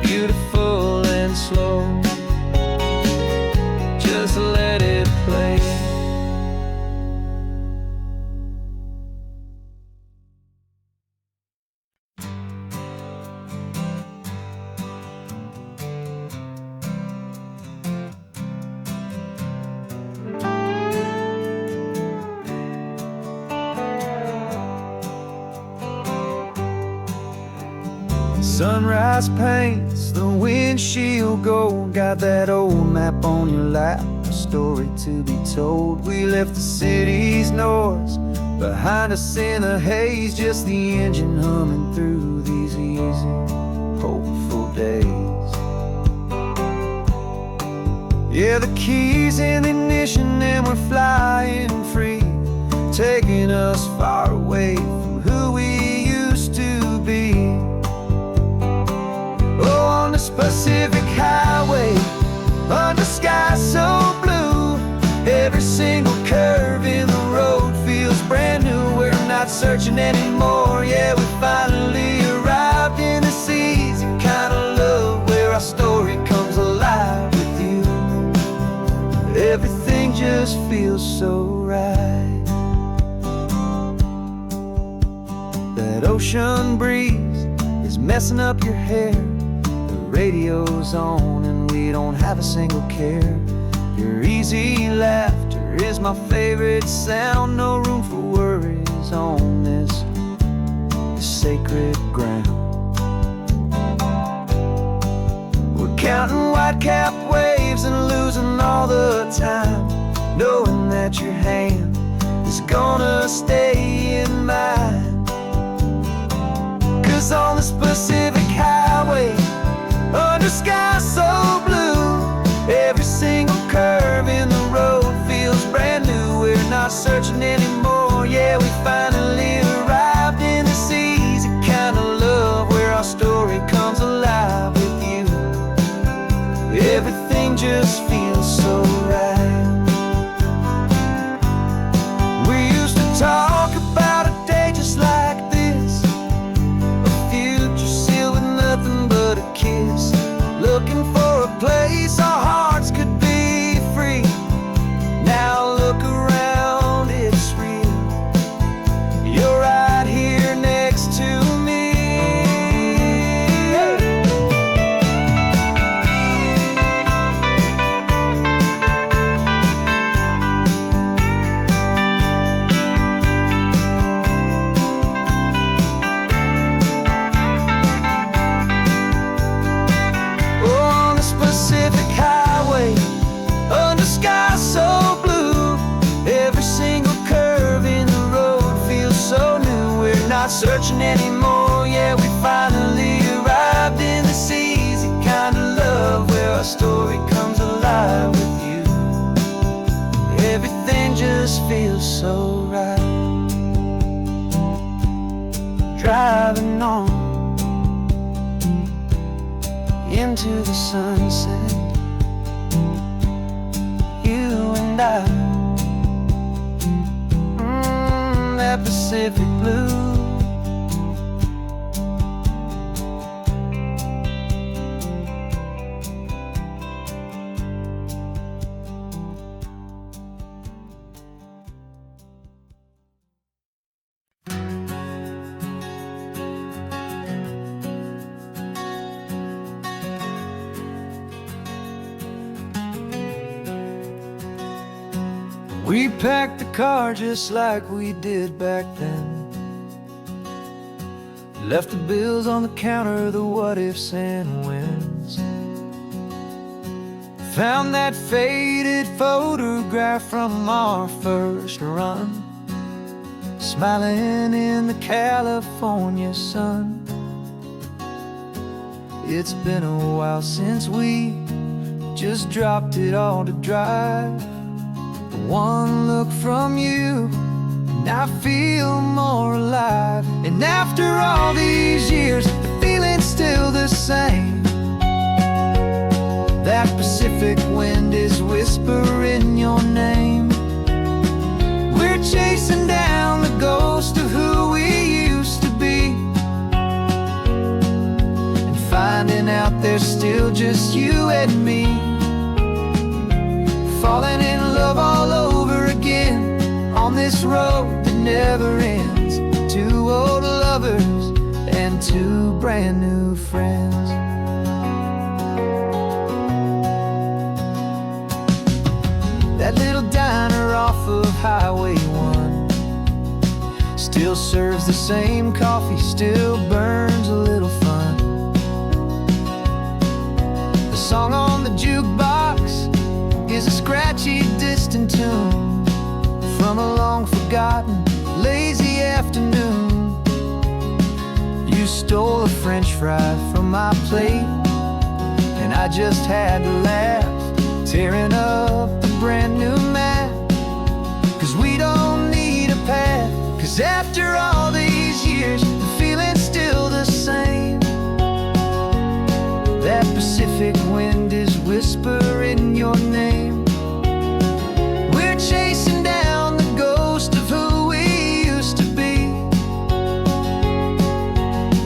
beautiful and slow. Just let it play. Sunrise paints the windshield gold, got that old map on your lap, a story to be told. We left the city's noise behind us in the haze, just the engine humming through these easy, hopeful days. Yeah, the key's in the ignition and we're flying free, taking us far away from who we used to be. Oh, on this Pacific highway, under sky so blue, every single curve in the road feels brand new. We're not searching anymore, yeah, we finally arrived in this easy kind of love where our story comes alive with you. Everything just feels so right. That ocean breeze is messing up your hair, the radio's on and we don't have a single care. Your easy laughter is my favorite sound. No room for worries on this sacred ground. We're counting white-capped waves and losing all the time, knowing that your hand is gonna stay in mine. 'Cause on this Pacific highway, under sky so blue, every single curve in the road feels brand new. We're not searching anymore, yeah, we finally arrived in this easy kind of love where our story comes alive with you. Everything just feels so right. We used to talk about a day just like this, a future sealed with nothing but a kiss, looking for a place our hearts could be free. Now look around, it's real. You're right here next to me. On the Pacific highway, under sky so blue, every single curve in the road feels so new. We're not searching anymore, yeah, we finally arrived in this easy kind of love where our story comes alive with you. Everything just feels so right. Driving on into the sunset, you and I, that Pacific blue. We packed the car just like we did back then, left the bills on the counter, the what ifs and whens. Found that faded photograph from our first run, smiling in the California sun. It's been a while since we just dropped it all to drive. One look from you and I feel more alive. And after all these years, the feeling's still the same. That Pacific wind is whispering your name. We're chasing down the ghost of who we used to be, and finding out there's still just you and me. Falling in love all over again on this road that never ends. Two old lovers and two brand new friends. That little diner off of Highway 1 still serves the same coffee, still burns a little fun. The song on the jukebox is a scratchy, distant tune from a long-forgotten, lazy afternoon. You stole a French fry from my plate, and I just had to laugh tearing up a brand new map. 'Cause we don't need a path, 'cause after all these years, the feeling's still the same. That Pacific wind is whispering your name. We're chasing down the ghost of who we used to be,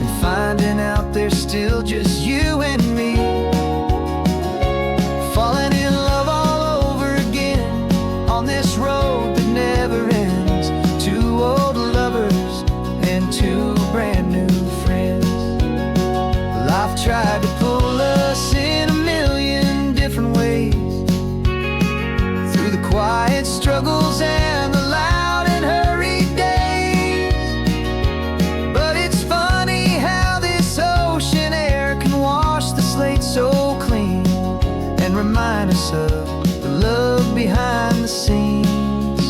and finding out there's still just you and me. Falling in love all over again on this road that never ends. Two old lovers and two brand new friends. Life tried to pull us in a million different ways, through the quiet struggles and the loud and hurried days. But it's funny how this ocean air can wash the slate so clean, and remind us of the love behind the scenes.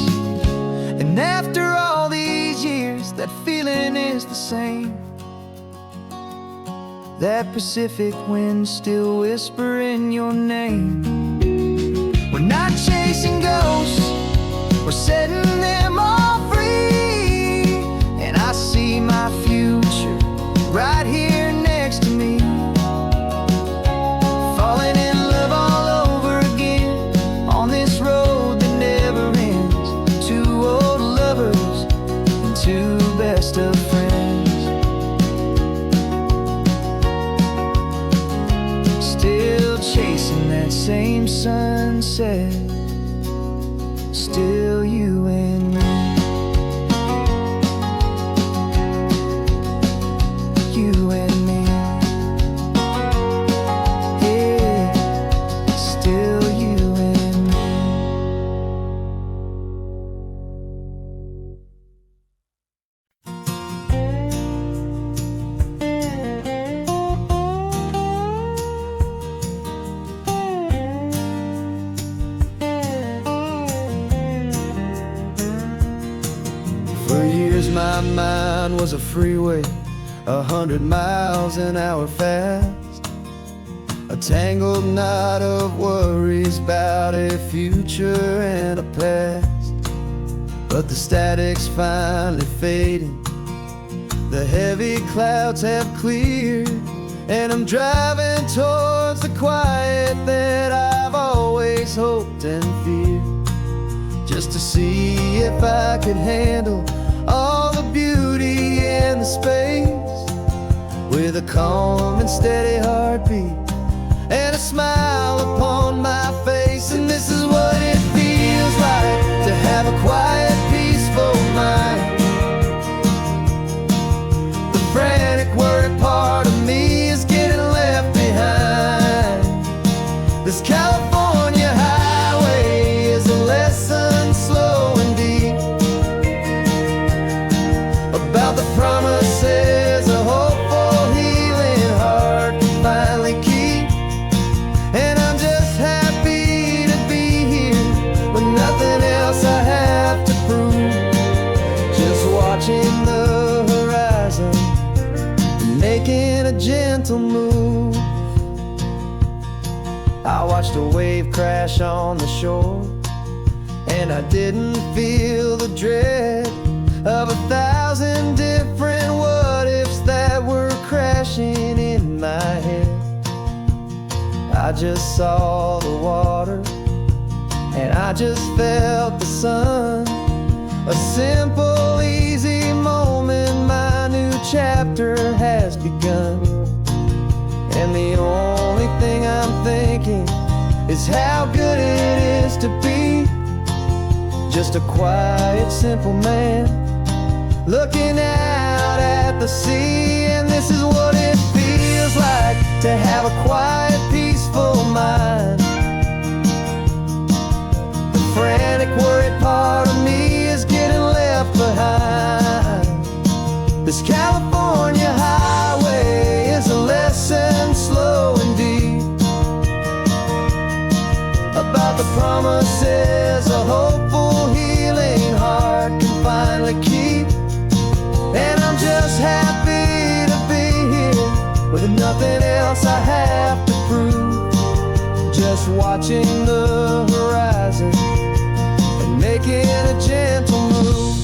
And after all these years, that feeling is the same. That Pacific wind still whispering your name. We're not chasing ghosts, we're setting them all free. And I see my future right here next to me. Falling in love all over again on this road that never ends. Two old lovers and two best of friends. Still chasing that same sunset, still you and me. You and me. Yeah, still you and me. For years my mind was a freeway, 100 miles an hour fast, a tangled knot of worries about a future and a past. But the static's finally fading, the heavy clouds have cleared, and I'm driving towards the quiet that I've always hoped and feared, just to see if I could handle all the beauty and the space, with a calm and steady heartbeat and a smile upon my face. And this is what it feels like to have a quiet, peaceful mind. The frantic, worried part of me is getting left behind. This California highway is a lesson slow and deep, about the promises a hopeful, healing heart can finally keep. And I'm just happy to be here with nothing else I have to prove, just watching the horizon and making a gentle move. I watched a wave crash on the shore, and I didn't feel the dread of 1,000 different what-ifs that were crashing in my head. I just saw the water, and I just felt the sun. A simple, easy moment, my new chapter has begun. And the only thing I'm thinking is how good it is to be just a quiet, simple man looking out at the sea. And this is what it feels like to have a quiet, peaceful mind. The frantic, worried part of me is getting left behind. This California highway is a lesson slow and deep, about the promises a hopeful, healing heart can finally keep. And I'm just happy to be here with nothing else I have to prove, just just watching the horizon and making a gentle move.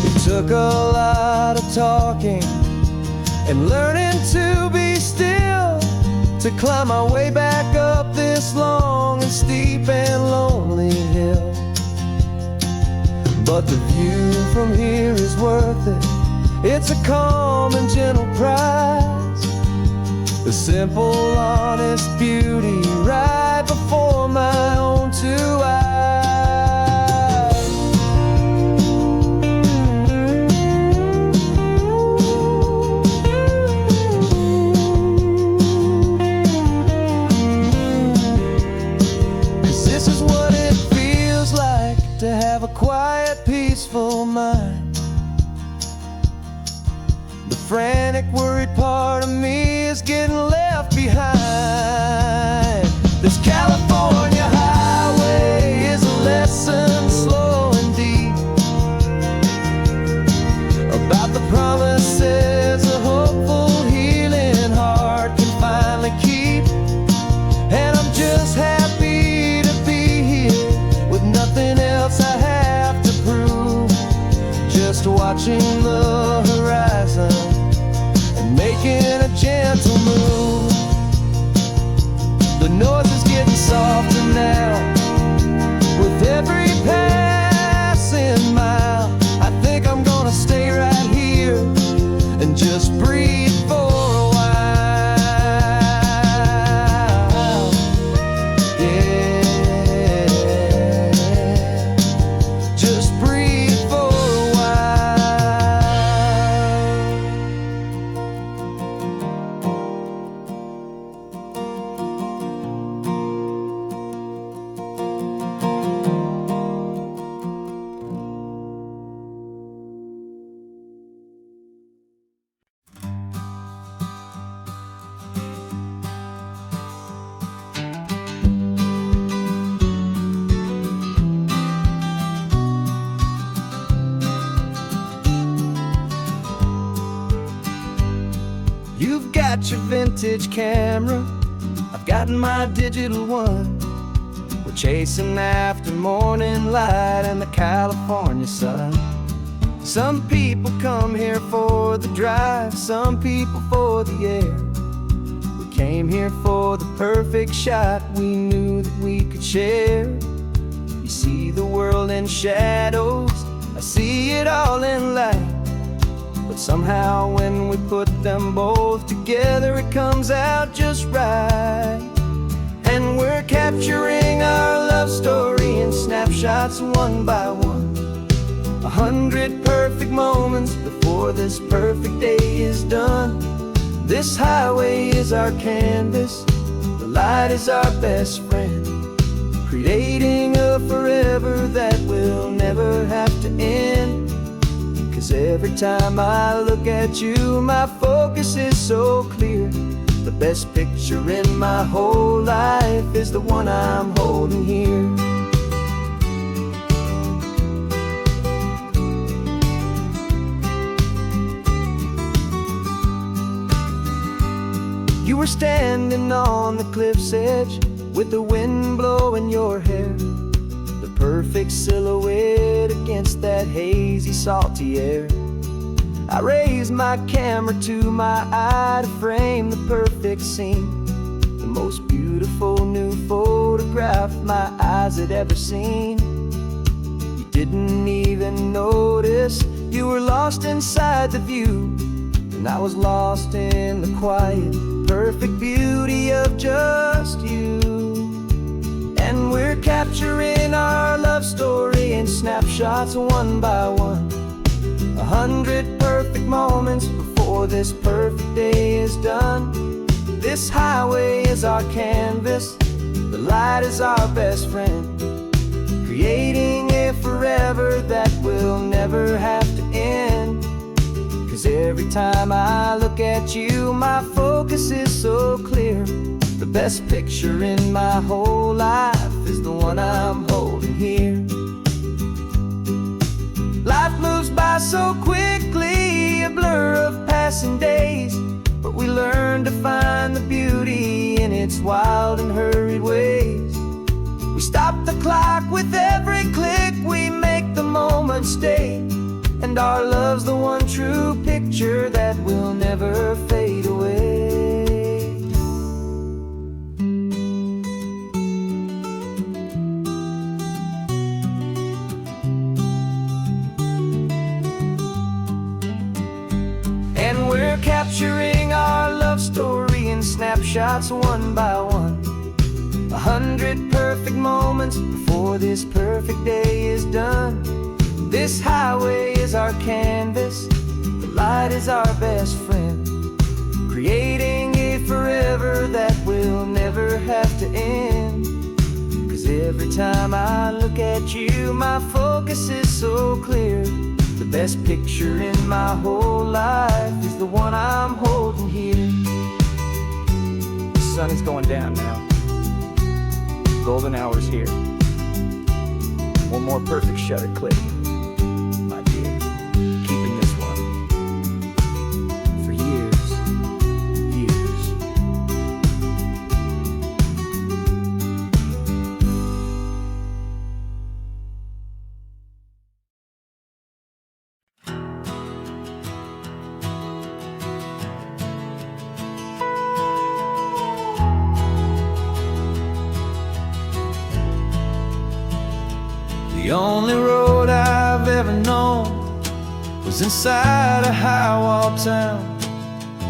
It took a lot of talking and learning to be still to climb my way back up this long and steep and lonely hill. But the view from here is worth it. It's a calm and gentle prize, the simple, honest beauty right before my own two eyes. 'Cause this is what it feels like to have a quiet, peaceful mind. The frantic, worried part of me is getting left behind. This California highway is a lesson slow and deep about the promises a hopeful, healing heart can finally keep. And I'm just happy to be here with nothing else I have to prove, just watching the horizon and making a gentle move. The noise is getting softer now with every passing mile. I think I'm gonna stay right here and just breathe for a while. Yeah, just breathe for a You've got your vintage camera, I've got my digital one. We're chasing after morning light and the California sun. Some people come here for the drive, some people for the air. We came here for the perfect shot we knew that we could share. You see the world in shadows, I see it all in light. But somehow when we put them both together, it comes out just right. And we're capturing our love story in snapshots one by one. 100 perfect moments before this perfect day is done. This highway is our canvas, the light is our best friend, creating a forever that will never have to end. 'Cause every time I look at you, my focus is so clear. The best picture in my whole life is the one I'm holding here. You were standing on the cliff's edge with the wind blowing your hair, the perfect silhouette against that hazy, salty air. I raised my camera to my eye to frame the perfect scene, the most beautiful new photograph my eyes had ever seen. You didn't even notice you were lost inside the view, and I was lost in the quiet, perfect beauty of just you. And we're capturing our love story in snapshots one by one. 100 perfect moments before this perfect day is done. This highway is our canvas, the light is our best friend, creating a forever that will never have to end. 'Cause every time I look at you, my focus is so clear. The best picture in my whole life is the one I'm holding here. Life moves by so quickly, a blur of passing days, but we learn to find the beauty in wild and hurried ways. We stop the clock with every click, we make the moment stay. And our love's the one true picture that will never fade away. And we're capturing our love story in snapshots one by one. 100 perfect moments before this perfect day is done. This highway is our canvas, the light is our best friend, creating a forever that will never have to end. 'Cause every time I look at you, my focus is so clear. The best picture in my whole life is the one I'm holding here. The sun is going down now. Golden hour's here. One more perfect shutter click, my dear. Keeping this one for years, years. The only road I've ever known was inside a high-wall town,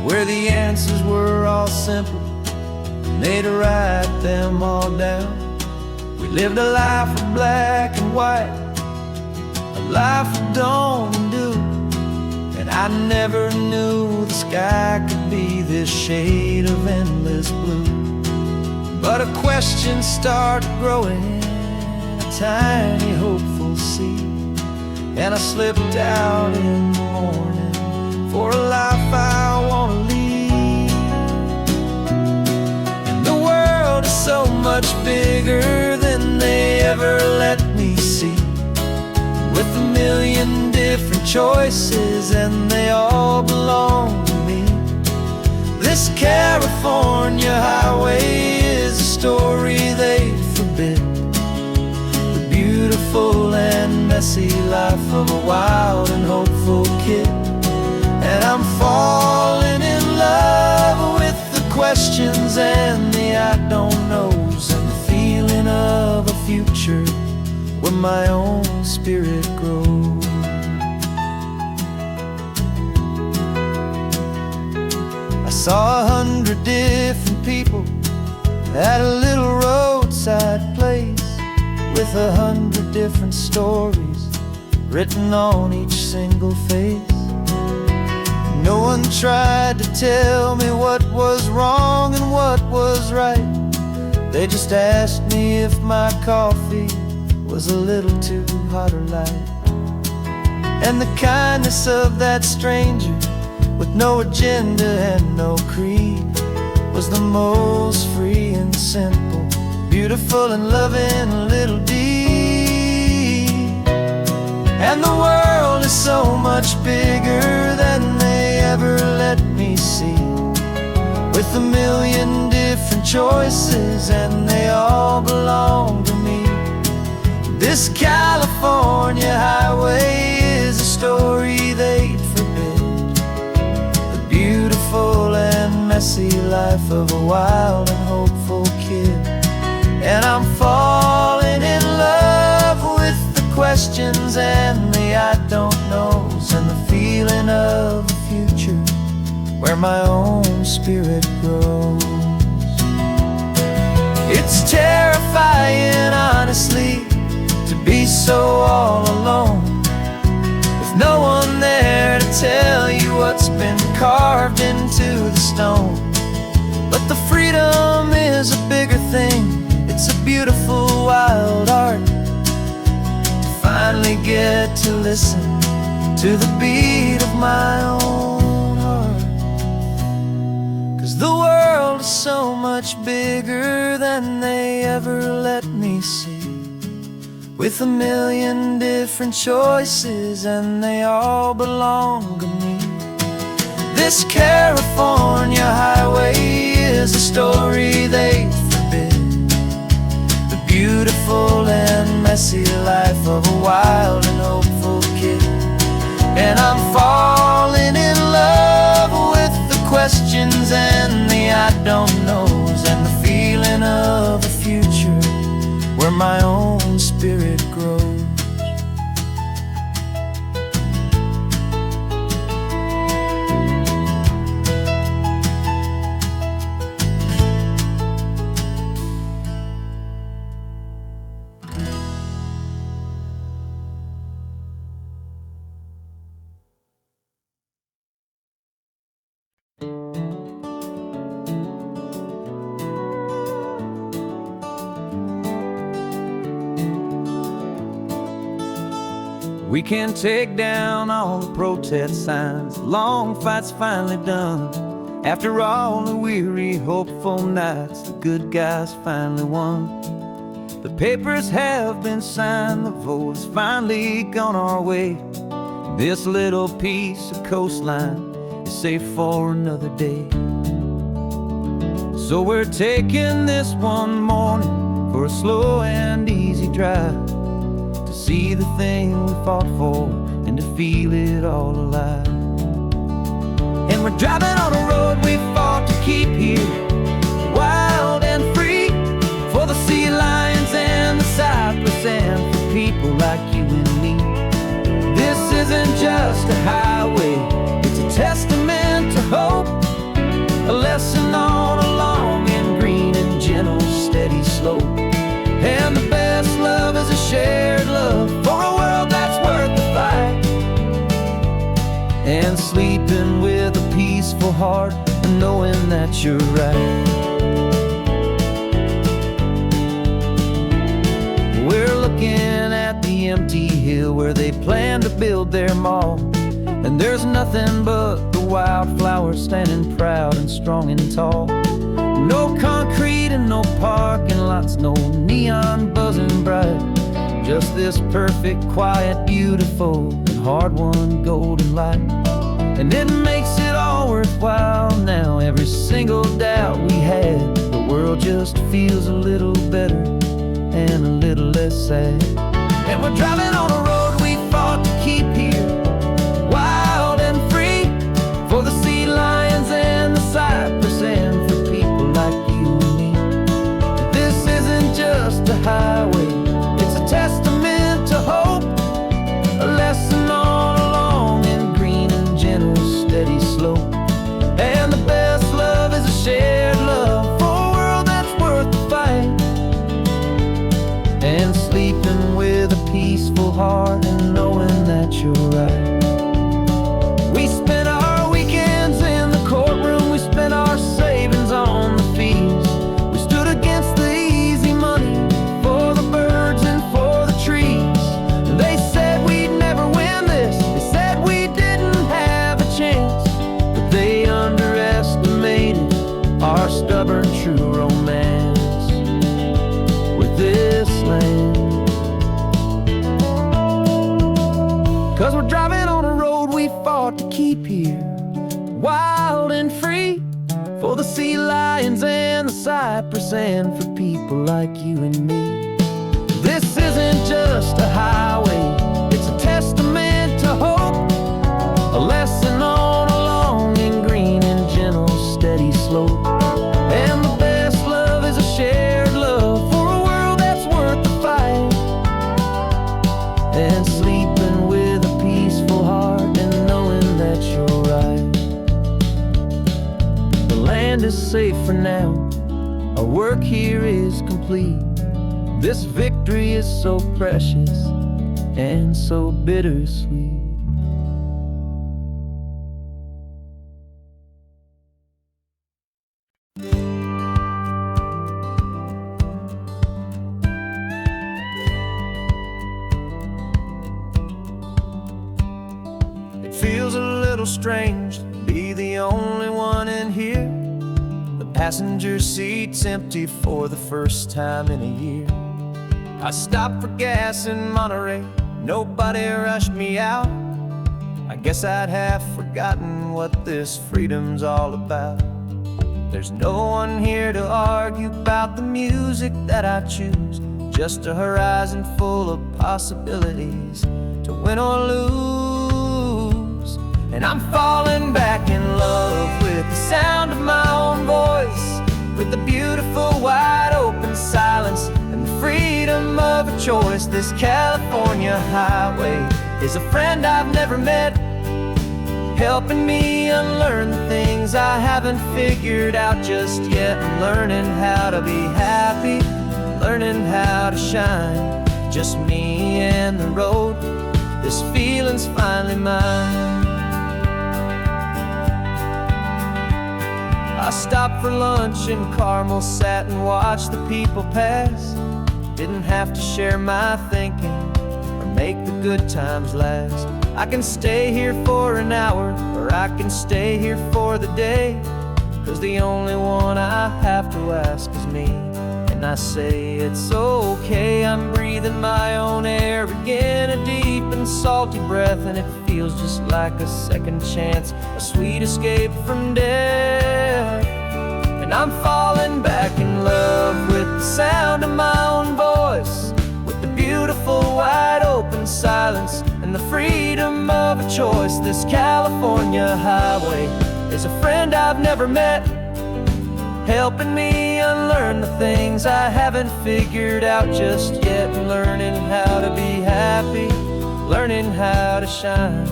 where the answers were all simple, and they'd write them all down. We lived a life of black and white, a life of dawn and dew, and I never knew the sky could be this shade of endless blue. But a question started growing, tiny hopeful seed, and I slipped out in the morning for a life I want to lead. And the world is so much bigger than they ever let me see, with a million different choices and they all belong to me. This California highway is a story they forbid, beautiful and messy life of a wild and hopeful kid. And I'm falling in love with the questions and the I don't knows, and the feeling of a future where my own spirit grows. I saw 100 different people at a little roadside place, with 100 different stories written on each single face. No one tried to tell me what was wrong and what was right. They just asked me if my coffee was a little too hot or light. And the kindness of that stranger, with no agenda and no creed, was the most free and simple, beautiful and loving little deed. And the world is so much bigger than they ever let me see, with a million different choices and they all belong to me. This California highway is a story they'd forbid, the beautiful and messy life of a wild and hopeful kid. And I'm falling in love with the questions and the I don't knows, and the feeling of a future where my own spirit grows. It's terrifying, honestly, to be so all alone, with no one there to tell you what's been carved into the stone. But the freedom is a bigger thing. It's a beautiful wild art to finally get to listen to the beat of my own heart. 'Cause the world is so much bigger than they ever let me see, with a million different choices and they all belong to me. This California highway is is the story they forbid, the beautiful and messy life of a wild and hopeful kid. And I'm falling in love with the questions and the I don't knows, and the feeling of a future where my own spirit grows. We can take down all the protest signs, long fight's finally done. After all the weary, hopeful nights, the good guys finally won. The papers have been signed, the vote has finally gone our way. This little piece of coastline is safe for another day. So we're taking this one morning for a slow and easy drive, to see the thing we fought for and to feel it all alive. And we're driving on a road we fought to keep here, wild and free, for the sea lions and the cypress and for people like you and me. This isn't just a highway, it's a testament to hope, a lesson on a long and green and gentle steady slope. And the best love is a shared love for a world that's worth the fight, and sleeping with a peaceful heart and knowing that you're right. We're looking at the empty hill where they plan to build their mall, and there's nothing but the wildflowers standing proud and strong and tall. No concrete and no parking lots, no neon buzzing bright, just this perfect, quiet, beautiful, and hard-won golden light. And it makes it all worthwhile now, every single doubt we had. The world just feels a little better and a little less sad. And we're driving on a road we fought to keep here, wild and free, for the sea lions and the cypress and for people like you and me. This isn't just a highway, it's a testament to hope, a lesson on a long and green and gentle steady slope. And the best love is a shared love for a world that's worth the fight, and sleeping with a peaceful heart and knowing that you're right. We spent our weekends in the courtroom, we spent our savings on the fees. We stood against the easy money for the birds and for the trees. And they said we'd never win this, they said we didn't have a chance, but they underestimated our stubborn true romance with this land. 'Cause we're driving on a road we fought to keep here, wild and free, for the sea lions and the cypress and for people like you and me. This isn't just a highway, it's a testament to hope, a lesson on a long and green and gentle steady slope. And the best love is a shared love for a world that's worth the fight, and sleeping with a peaceful heart and knowing that you're right. The land is safe for now, our work here is complete. This victory is so precious and so bittersweet. It feels a little strange to be the only one in here. The passenger seat's empty for the first time in a year. I stopped for gas in Monterey, nobody rushed me out. I guess I'd have forgotten what this freedom's all about. There's no one here to argue about the music that I choose, just a horizon full of possibilities to win or lose. And I'm falling back in love with the sound of my own voice, with the beautiful wide open silence and the freedom of a choice. This California highway is a friend I've never met, helping me unlearn the things I haven't figured out just yet. I'm learning how to be happy, learning how to shine, just me and the road. This feeling's finally mine. I stopped for lunch in Carmel, sat and watched the people pass. Didn't have to share my thinking or make the good times last. I can stay here for an hour, or I can stay here for the day, 'cause the only one I have to ask is me. And I say it's okay, I'm breathing my own air again, a deep and salty breath, and it feels just like a second chance, a sweet escape from death. And I'm falling back in love with the sound of my own voice, with the beautiful wide open silence and the freedom of a choice. This California highway is a friend I've never met, helping me unlearn the things I haven't figured out just yet. Learning how to be happy, learning how to shine,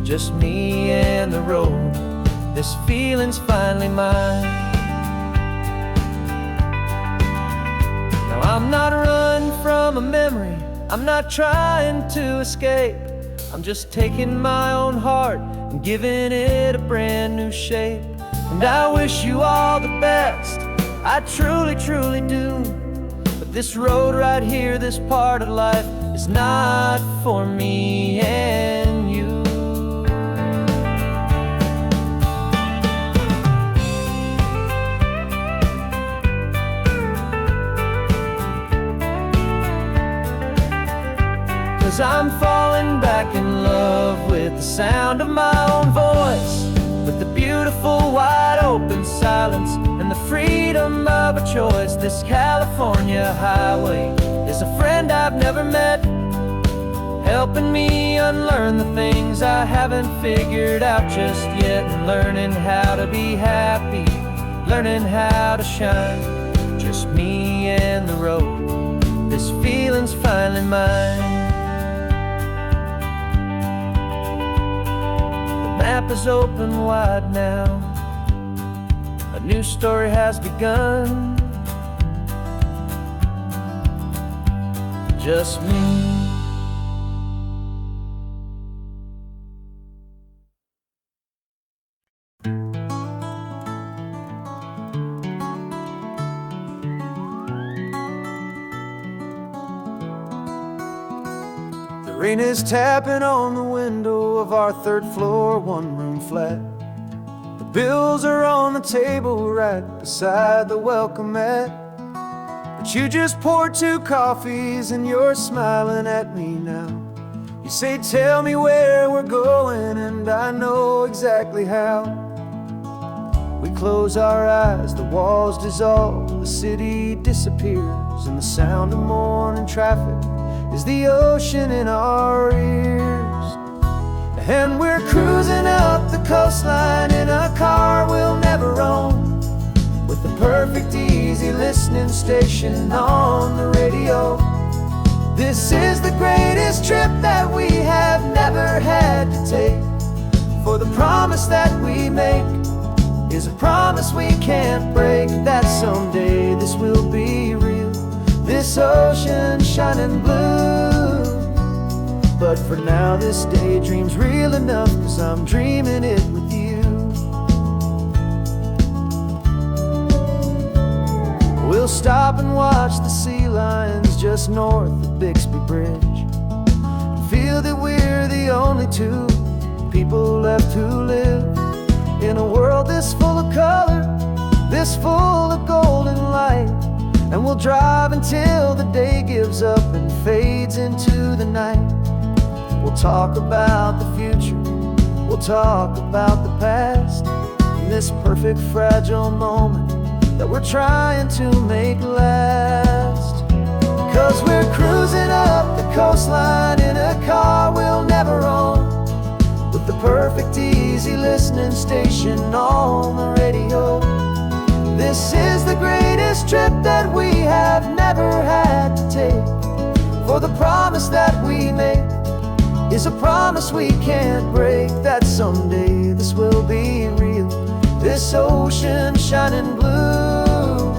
just me and the road. This feeling's finally mine. Now I'm not running from a memory, I'm not trying to escape. I'm just taking my own heart and giving it a brand new shape. And I wish you all the best, I truly, truly do. But this road right here, this part of life, is not for me and you. Cause I'm falling back in love with the sound of my own voice, with the beautiful wide open silence and the freedom of a choice. This California highway is a friend I've never met, helping me unlearn the things I haven't figured out just yet. And learning how to be happy, learning how to shine, just me and the road. This feeling's finally mine. The map is open wide now, a new story has begun, just me. The rain is tapping on the window of our third floor, one-room flat. The bills are on the table right beside the welcome mat. But you just poured 2 coffees and you're smiling at me now. You say, tell me where we're going, and I know exactly how. We close our eyes, the walls dissolve, the city disappears, and the sound of morning traffic is the ocean in our ears. And we're cruising up the coastline in a car we'll never own, with the perfect easy listening station on the radio. This is the greatest trip that we have never had to take, for the promise that we make is a promise we can't break, that someday this will be real, this ocean shining blue. But for now this daydream's real enough, 'cause I'm dreaming it with you. We'll stop and watch the sea lions just north of Bixby Bridge, feel that we're the only 2 people left who live in a world this full of color, this full of golden light. And we'll drive until the day gives up and fades into the night. We'll talk about the future, we'll talk about the past, and this perfect fragile moment that we're trying to make last. 'Cause we're cruising up the coastline in a car we'll never own, with the perfect easy listening station on the radio. This is the greatest trip that we have never had to take, for the promise that we make is a promise we can't break, that someday this will be real, this ocean shining blue.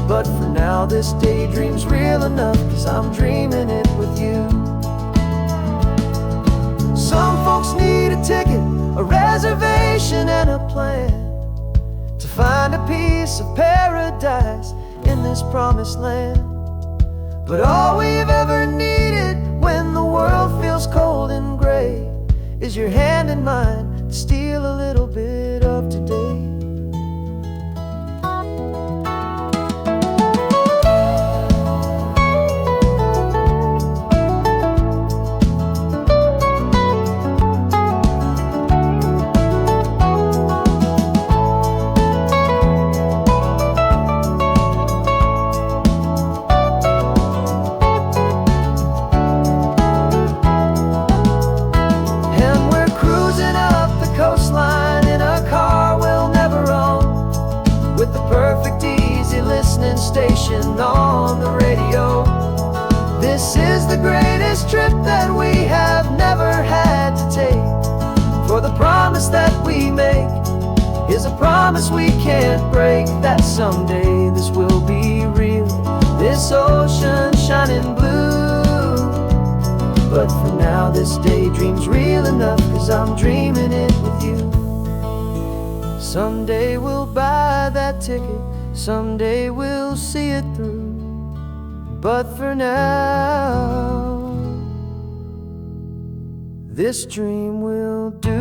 But for now this daydream's real enough, 'cause I'm dreaming it with you. Some folks need a ticket, a reservation and a plan to find a piece of paradise in this promised land. But all we've ever needed when the world feels cold and gray is your hand in mine to steal a little bit of today. Station on the radio. This is the greatest trip that we have never had to take, for the promise that we make is a promise we can't break, that someday this will be real, this ocean shining blue. But for now this daydream's real enough, 'cause I'm dreaming it with you. Someday we'll buy that ticket, someday we'll see it through, but for now this dream will do.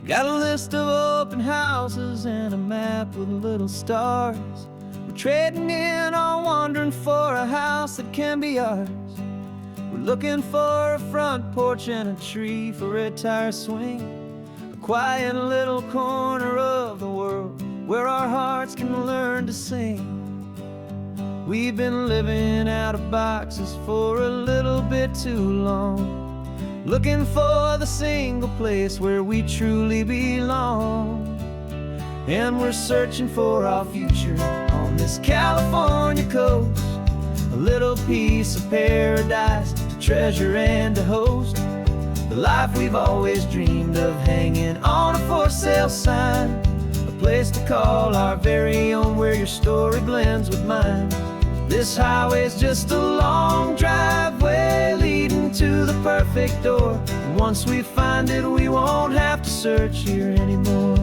Got a list of open houses and a map with little stars. We're trading in on wandering for a house that can be ours. We're looking for a front porch and a tree for a tire swing, a quiet little corner of the world where our hearts can learn to sing. We've been living out of boxes for a little bit too long, looking for the single place where we truly belong. And we're searching for our future on this California coast, a little piece of paradise to treasure and to host, the life we've always dreamed of, hanging on a for sale sign, a place to call our very own, where your story blends with mine. This highway's just a long driveway leading to the perfect door, and once we find it we won't have to search here anymore.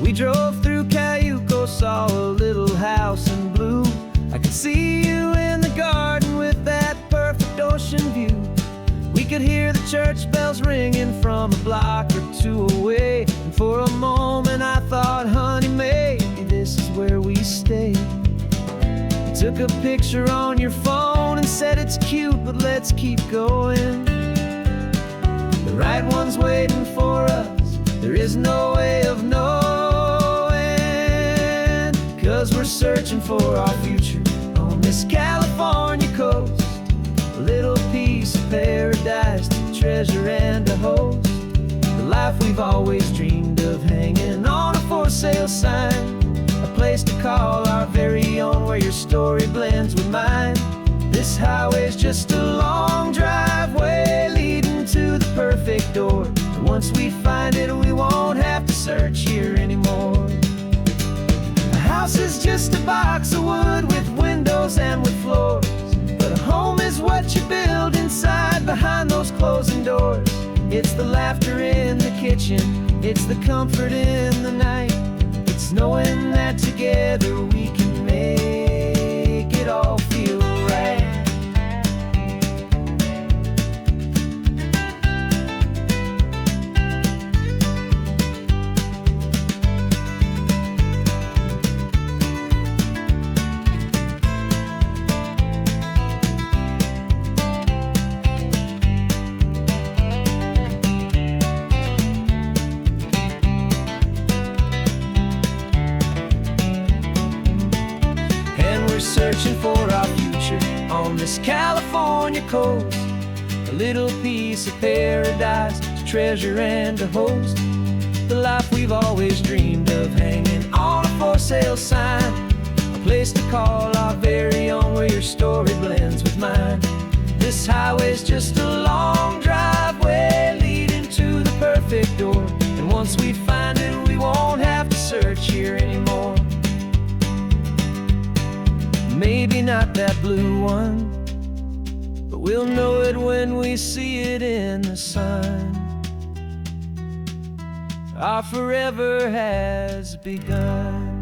We drove through Cayuco, saw a little house in blue. I could see you in the garden with that perfect ocean view. We could hear the church bells ringing from a block or two away, and for a moment I thought, honey, maybe this is where we stay. You took a picture on your phone and said it's cute, but let's keep going. The right one's waiting for us, there is no way of knowing, 'cause we're searching for our future on this California coast, a little piece of paradise to treasure and to host, the life we've always dreamed of, hanging on a for sale sign, a place to call our very own, where your story blends with mine. This highway's just a long driveway leading to the perfect door, and once we find it we won't have to search here anymore. A house is just a box of wood with windows and with floors, but a home is what you build inside behind those closing doors. It's the laughter in the kitchen, it's the comfort in the night, it's knowing that together we can make it all feel right. searching for our future on this California coast. A little piece of paradise to treasure and to host. The life we've always dreamed of, hanging on a for sale sign. A place to call our very own, where your story blends with mine. This highway's just a long driveway leading to the perfect door. And once we find it, we won't have to search here anymore. Maybe not that blue one, but we'll know it when we see it in the sun. Our forever has begun.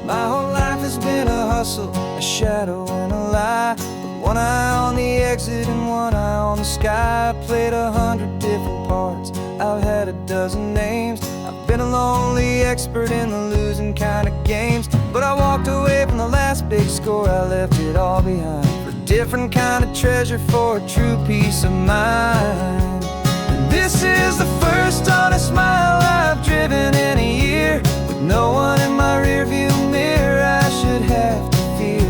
My whole life has been a hustle, a shadow and a lie. With one eye on the exit and one eye on the sky. I played 100 different parts, I've had a dozen names. I've been a lonely expert in the losing kind of games. But I walked away from the last big score, I left it all behind for a different kind of treasure, for a true peace of mind. And this is the first honest mile I've driven in a year, with no one in my rearview mirror I should have to fear.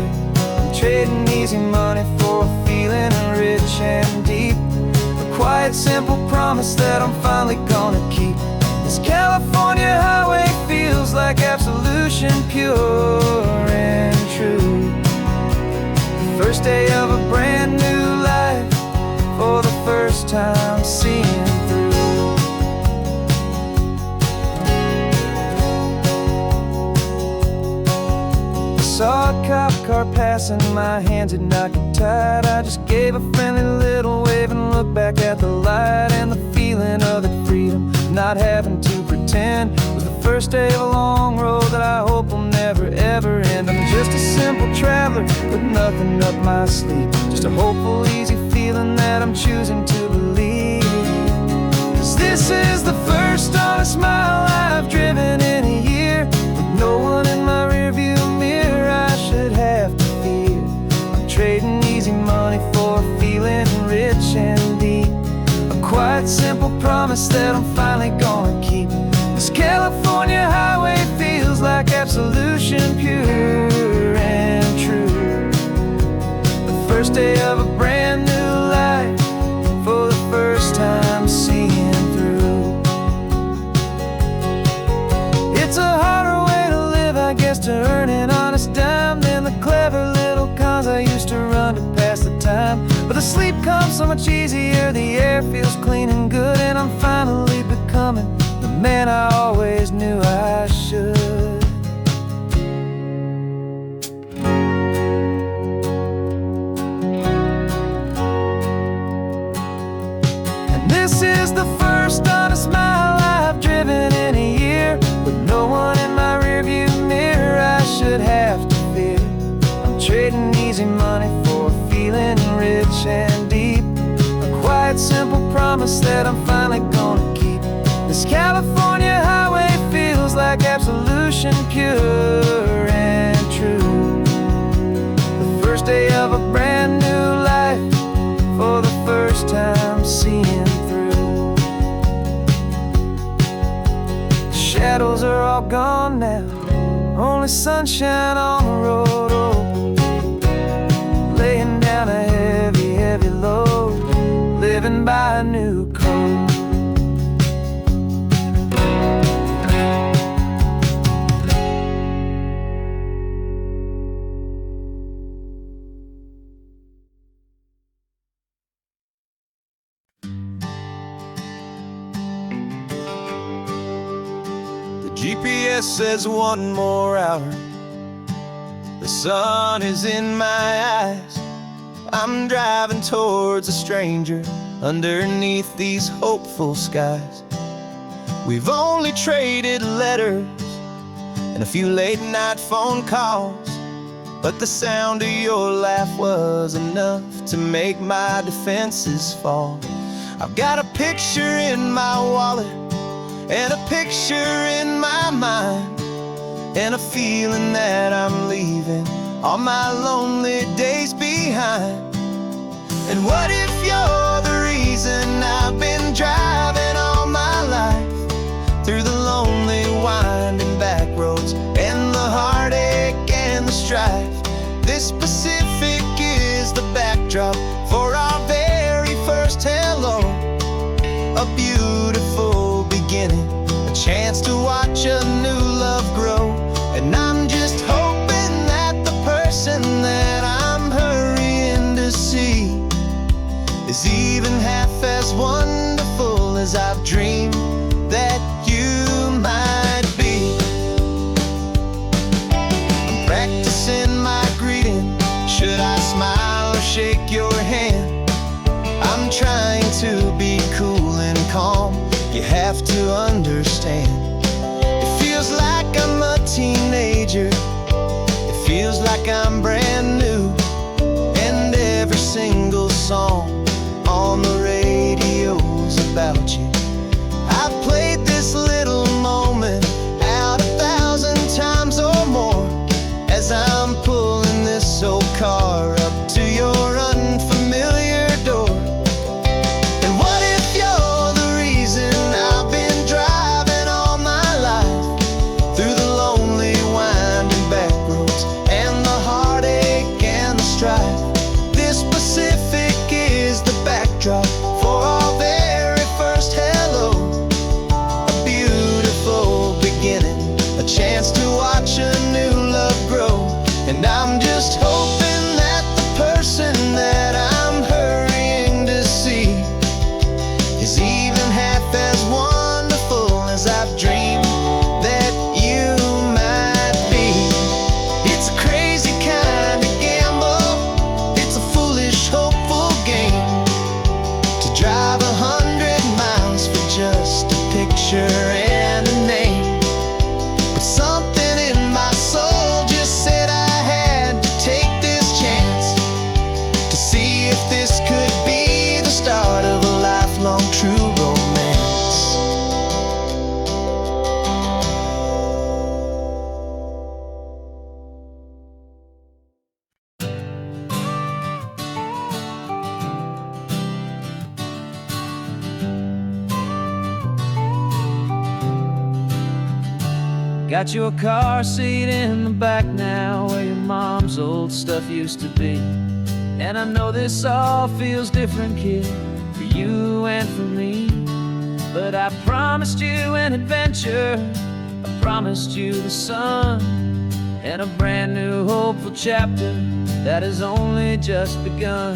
I'm trading easy money for a feeling rich and deep, a quiet simple promise that I'm finally gonna keep. This California highway feels like absolution, pure and true. The first day of a brand new life, for the first time seeing through. Saw a cop car passing, my hands had not got tied. I just gave a friendly little wave and looked back at the light. And the feeling of the freedom, not having to pretend, was the first day of a long road that I hope will never ever end. I'm just a simple traveler with nothing up my sleeve, just a hopeful, easy feeling that I'm choosing to believe. 'Cause this is the first honest mile I've driven in a year, with no one in my rearview mirror I should have to fear. I'm trading easy money for a feeling rich and deep, a quiet simple promise that I'm finally gonna keep. This California highway feels like absolution, pure and true. The first day of a brand new life, for the first time seeing through. It's a harder way to live, I guess, to earn an honest dime than the clever little cons I used to run to pass the time. But the sleep comes so much easier, the air feels clean and good, and I'm finally becoming the man I always knew I should. And this is the first honest mile I've driven in a year, with no one in my rearview mirror I should have to fear. I'm trading easy money for a feeling rich and deep, a quiet simple promise that I'm finally gonna keep. This California highway feels like absolution, pure and true. The first day of a brand new life, for the first time seeing through. The shadows are all gone now, only sunshine on the road. Oh, laying down a heavy, heavy load, living by a new code. GPS says one more hour, the sun is in my eyes. I'm driving towards a stranger underneath these hopeful skies. We've only traded letters and a few late night phone calls, but the sound of your laugh was enough to make my defenses fall. I've got a picture in my wallet and a picture in my mind, and a feeling that I'm leaving all my lonely days behind. And what if you're the reason I've been driving all my life, through the lonely winding back roads and the heartache and the strife? This Pacific is the backdrop for our very first hello, a beautiful beginning, a chance to watch a new love grow. And I'm just hoping that the person that I'm hurrying to see is even half as wonderful as I've dreamed that you might be. I'm practicing my greeting. Should I smile or shake your hand? I'm trying to be cool and calm. You have to understand. It feels like I'm a teenager. It feels like I'm brand new. And every single song on the radio's about you. I've played this little moment out 1,000 times or more, as I'm pulling this old car up to your unfamiliar door. And what if you're the reason I've been driving all my life, through the lonely winding back roads and the heartache and the strife? This Pacific is the backdrop for our very first hello, a beautiful beginning, a chance to watch a new love grow. And I'm just hoping that the person that I'm hurrying to see is even half as wonderful as I've dreamed that you might be. It's a crazy kind of gamble, it's a foolish, hopeful game, to drive 100 miles for just a picture and a name. But something in my soul just said I had to take this chance, to see if this could be the start of a lifelong true romance. Got your car seat in the back now, where your mom's old stuff used to be. And I know this all feels different, kid, for you and for me. But I promised you an adventure, I promised you the sun, and a brand new hopeful chapter that has only just begun.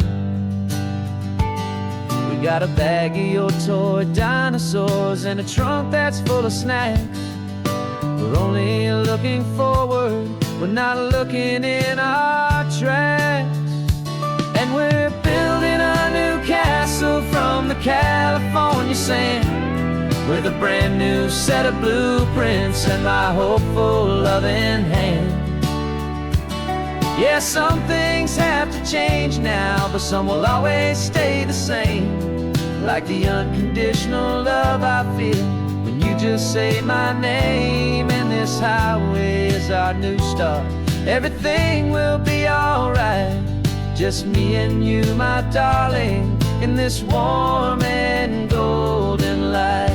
We got a bag of your toy dinosaurs and a trunk that's full of snacks. We're only looking forward, we're not looking in our tracks. And we're building a new castle from the California sand, with a brand new set of blueprints and my hopeful loving hand. Yeah, some things have to change now, but some will always stay the same, like the unconditional love I feel when you just say my name. And this highway is our new start, everything will be alright, just me and you, my darling, in this warm and golden light.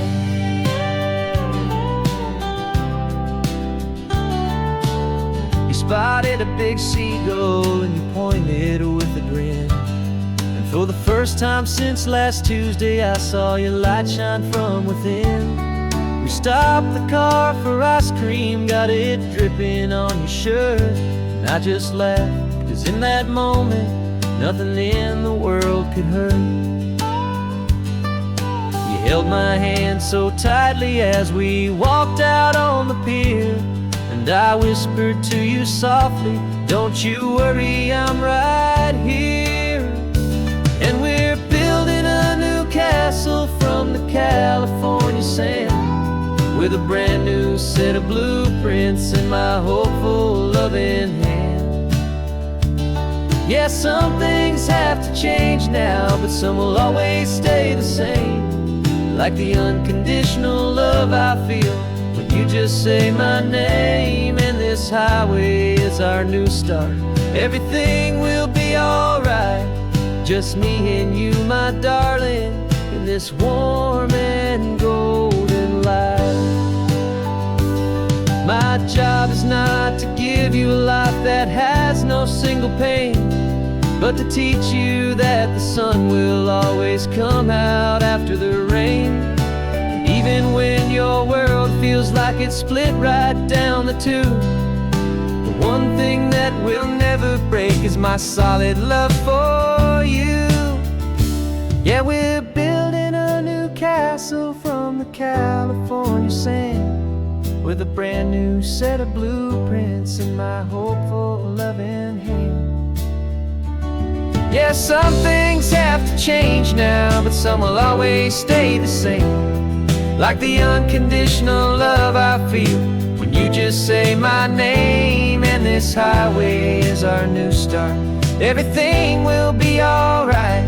You spotted a big seagull and you pointed with a grin, and for the first time since last Tuesday I saw your light shine from within. We stopped the car for ice cream, got it dripping on your shirt, and I just laughed, 'cause in that moment nothing in the world could hurt. You held my hand so tightly as we walked out on the pier, and I whispered to you softly, don't you worry, I'm right here. And we're building a new castle from the California sand, with a brand new set of blueprints in my hopeful loving hand. Yeah, some things have to change now, but some will always stay the same, like the unconditional love I feel when You just say my name, and this highway is our new start. Everything will be alright, just me and you, my darling, in this warm and golden light. My job is not to give you a life that has no single pain, but to teach you that the sun will always come out after the rain. And even when your world feels like it's split right down the two, the one thing that will never break is my solid love for you. Yeah, we're building a new castle from the California sand, with a brand new set of blueprints in my hopeful, loving hand. Yeah, some things have to change now, but some will always stay the same. Like the unconditional love I feel when you just say my name, and this highway is our new start. Everything will be alright,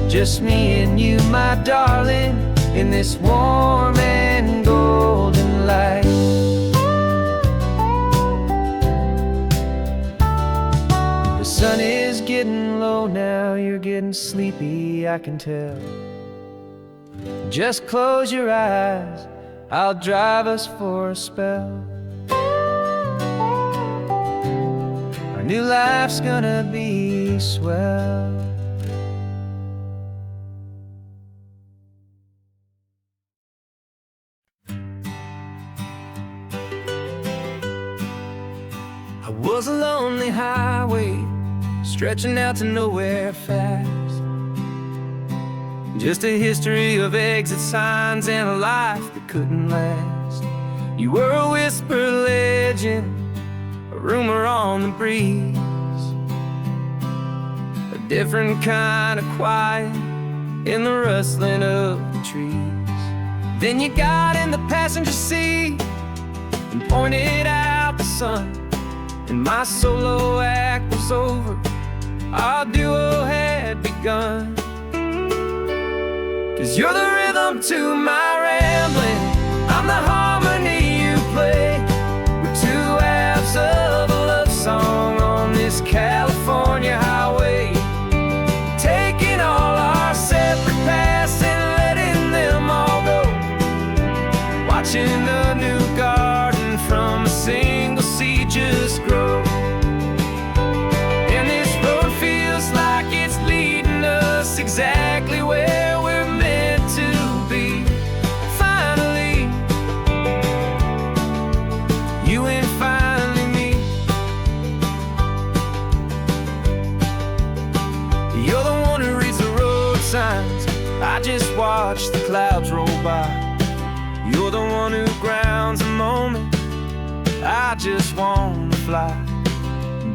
just me and you, my darling, in this warm and golden light. The sun is getting low now, you're getting sleepy, I can tell. Just close your eyes, I'll drive us for a spell. Our new life's gonna be swell. I was a lonely highway, stretching out to nowhere fast. Just a history of exit signs and a life that couldn't last. You were a whisper legend, a rumor on the breeze, a different kind of quiet in the rustling of the trees. Then you got in the passenger seat and pointed out the sun, and my solo act was over, our duo had begun. 'Cause you're the rhythm to my rambling, I'm the harmony you play. We're two halves of a love song on this California highway, taking all our separate paths and letting them all go, watching a new garden from a single seed just grow. And this road feels like it's leading us exactly where we're meant to be. Finally, you and finally me. You're the one who reads the road signs, I just watch the clouds roll by. You're the one who grounds a moment, I just wanna fly.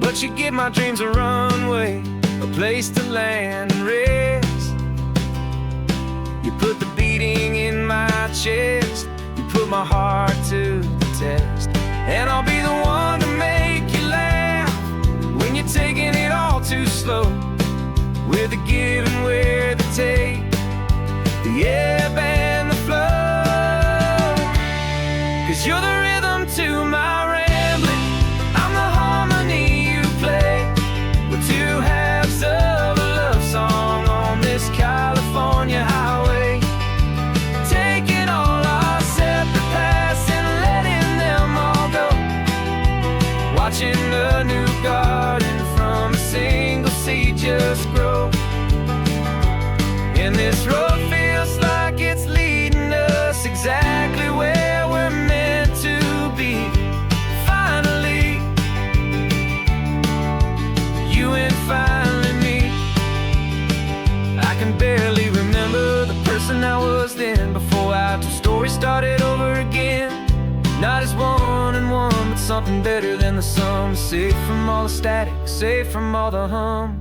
But you give my dreams a runway, a place to land and rest. You put the beating in my chest, you put my heart to the test. And I'll be the one to make you laugh when you're taking it all too slow. We're the give and we're the take, the ebb and the flow. 'Cause you're the rhythm to my rambling, I'm the harmony you play. We're two halves of a love song on this California highway, taking all our separate paths and letting them all go, watching a new garden from a single seed just grow. And this road feels like it's leading us exactly where we're meant to be. Finally, you and finally me. I can barely remember the person I was then, before our two stories started over again. Not as one and one, but something better than the sum. Safe from all the static, safe from all the hum.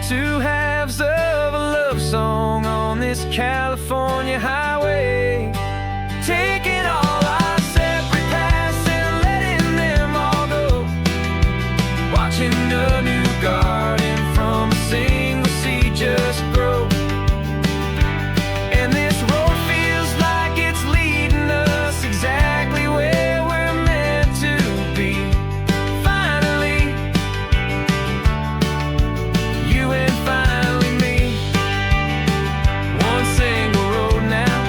Two halves of a love song on on this California highway, taking all our separate paths and letting them all go, watching a new garden from a single seed just grow. And this road feels like it's leading us exactly where we're meant to be. Finally, you and finally me. One single road now,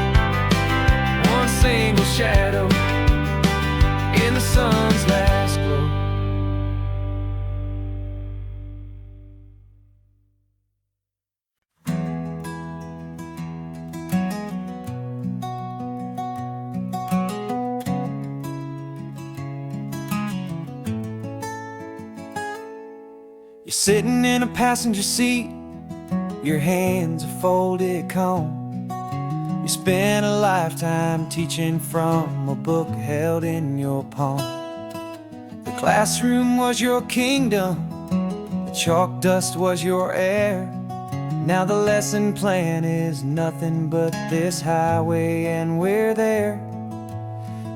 one single shadow in the sun's last glow. You're sitting in a passenger seat, your hands are folded calm. You spent a lifetime teaching from a book held in your palm. The classroom was your kingdom, the chalk dust was your air. Now the lesson plan is nothing but this highway, and we're there.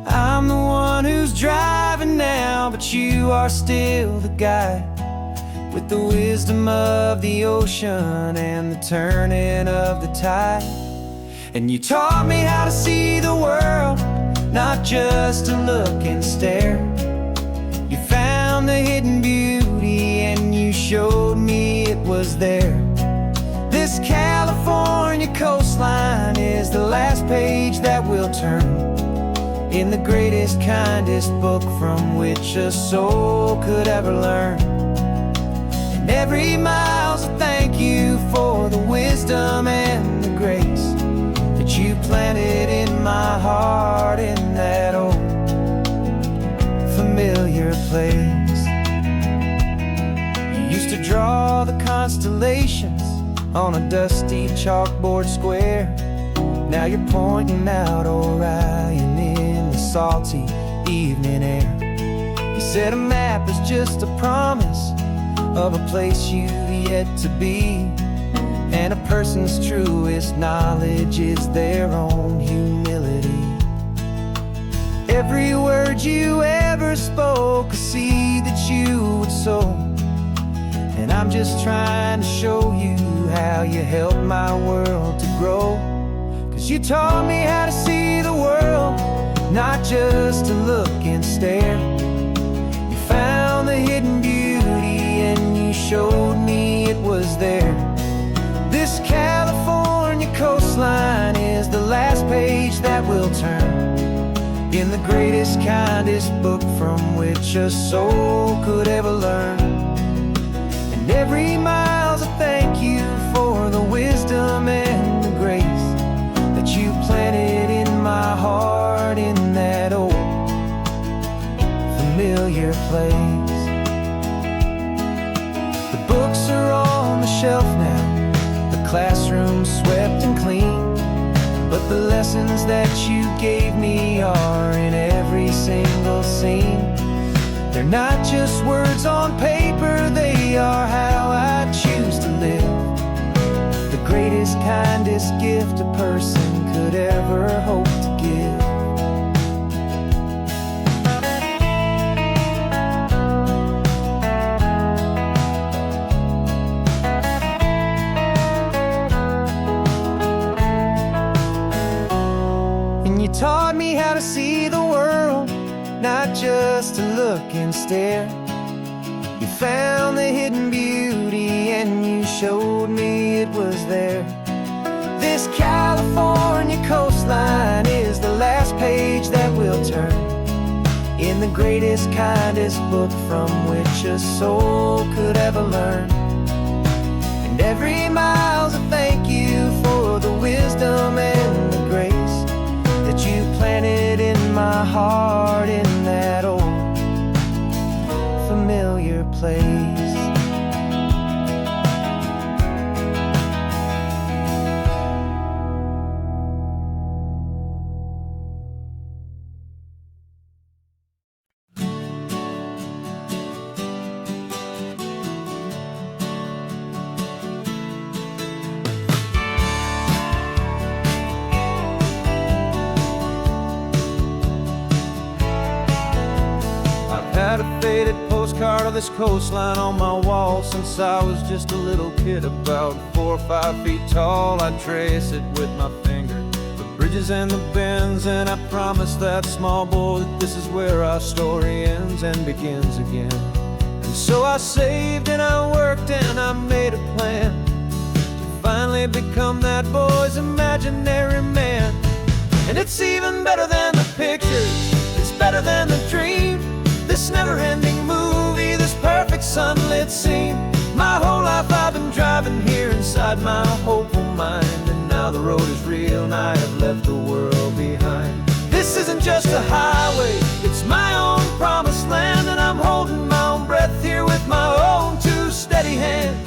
I'm the one who's driving now, but you are still the guide, with the wisdom of the ocean and the turning of the tide. And you taught me how to see the world, not just to look and stare. You found the hidden beauty and you showed me it was there. This California coastline is the last page that we'll turn in the greatest, kindest book from which a soul could ever learn. Every mile's a thank you for the wisdom and the grace that you planted in my heart in that old familiar place. You used to draw the constellations on a dusty chalkboard square. Now you're pointing out Orion in the salty evening air. You said a map is just a promise of a place you've yet to be, and a person's truest knowledge is their own humility. Every word you ever spoke, a seed that you would sow, and I'm just trying to show you how you helped my world to grow. 'Cause you taught me how to see the world, not just to look and stare. You found the hidden beauty and you showed me it was there. This California coastline is the last page that we'll turn in the greatest, kindest book from which a soul could ever learn. And every mile's a thank you for the wisdom and the grace that you planted in my heart in that old familiar place. Books are on the shelf now, the classroom swept and clean, but the lessons that you gave me are in every single scene. They're not just words on paper, they are how I choose to live. The greatest, kindest gift a person could ever hope to give. Taught me how to see the world, not just to look and stare. You found the hidden beauty and you showed me it was there. This California coastline is the last page that we'll turn in the greatest, kindest book from which a soul could ever learn. And every mile's a thank you for the wisdom and the grace that you planted in my heart in that old familiar place. postcard of this coastline on my wall since I was just a little kid, about 4 or 5 feet tall. I trace it with my finger, the bridges and the bends, and I promise that small boy that this is where our story ends and begins again. And so I saved and I worked and I made a plan to finally become that boy's imaginary man. And it's even better than the pictures, it's better than the dream, this never-ending movie, this perfect sunlit scene. My whole life I've been driving here inside my hopeful mind, and now the road is real and I have left the world behind. This isn't just a highway, it's my own promised land, and I'm holding my own breath here with my own 2 steady hands.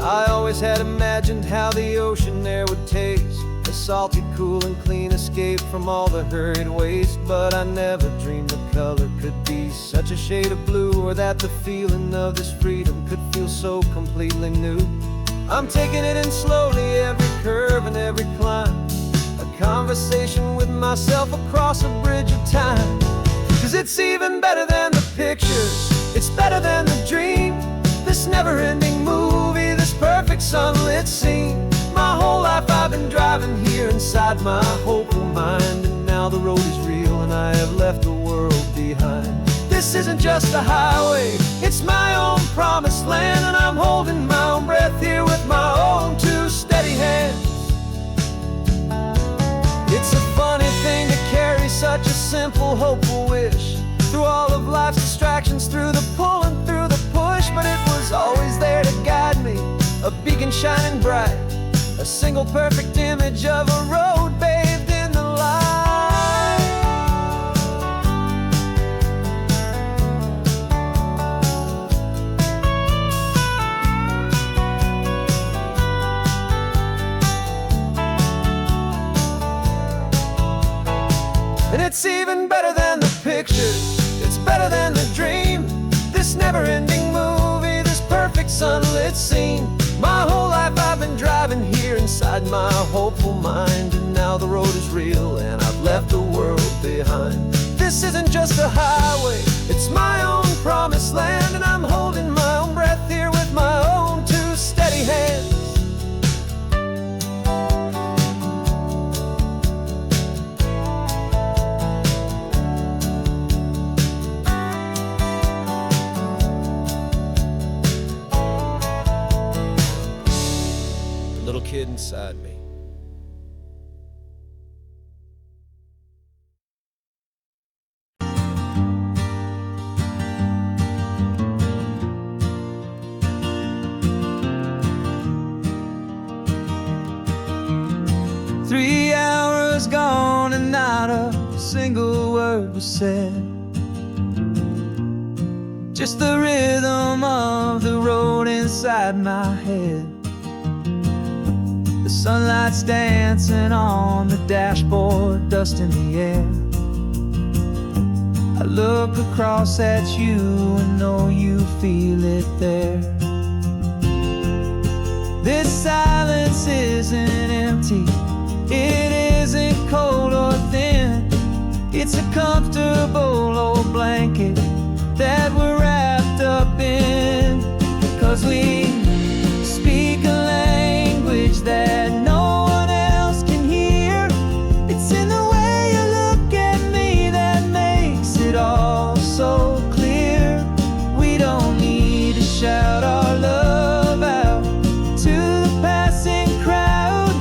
I always had imagined how the ocean there would taste, a salty, cool and clean escape from all the hurried waste. But I never dreamed the color could be such a shade of blue, or that the feeling of this freedom could feel so completely new. I'm taking it in slowly, every curve and every climb, a conversation with myself across a bridge of time. 'Cause it's even better than the pictures, it's better than the dream, this never-ending movie, this perfect sunlit scene. My whole life I've been driving here inside my hopeful mind, and now the road is real and I have left the world behind. This isn't just a highway, it's my own promised land, and I'm holding my own breath here with my own 2 steady hands. It's a funny thing to carry such a simple, hopeful wish through all of life's distractions, through the pull and through the push, but it was always there to guide me, a beacon shining bright, a single perfect image of a road bathed in the light. And it's even better than the pictures, it's better than the dream, this never-ending movie, this perfect sunlit scene. My whole life I've been driving here inside my hopeful mind, and now the road is real and I've left the world behind. This isn't just a highway, it's my own promised land, and I'm holding my own breath here with my own 2 steady hands. Little kid inside me. Three hours gone and not a single word was said, just the rhythm of the road inside my head. The sunlight's dancing on the dashboard, dust in the air. I look across at you and know you feel it there. This silence isn't empty, it isn't cold or thin. It's a comfortable old blanket that we're wrapped up in, 'cause we speak a language that no one else can hear. It's in the way you look at me that makes it all so clear. We don't need to shout our love out to the passing crowd.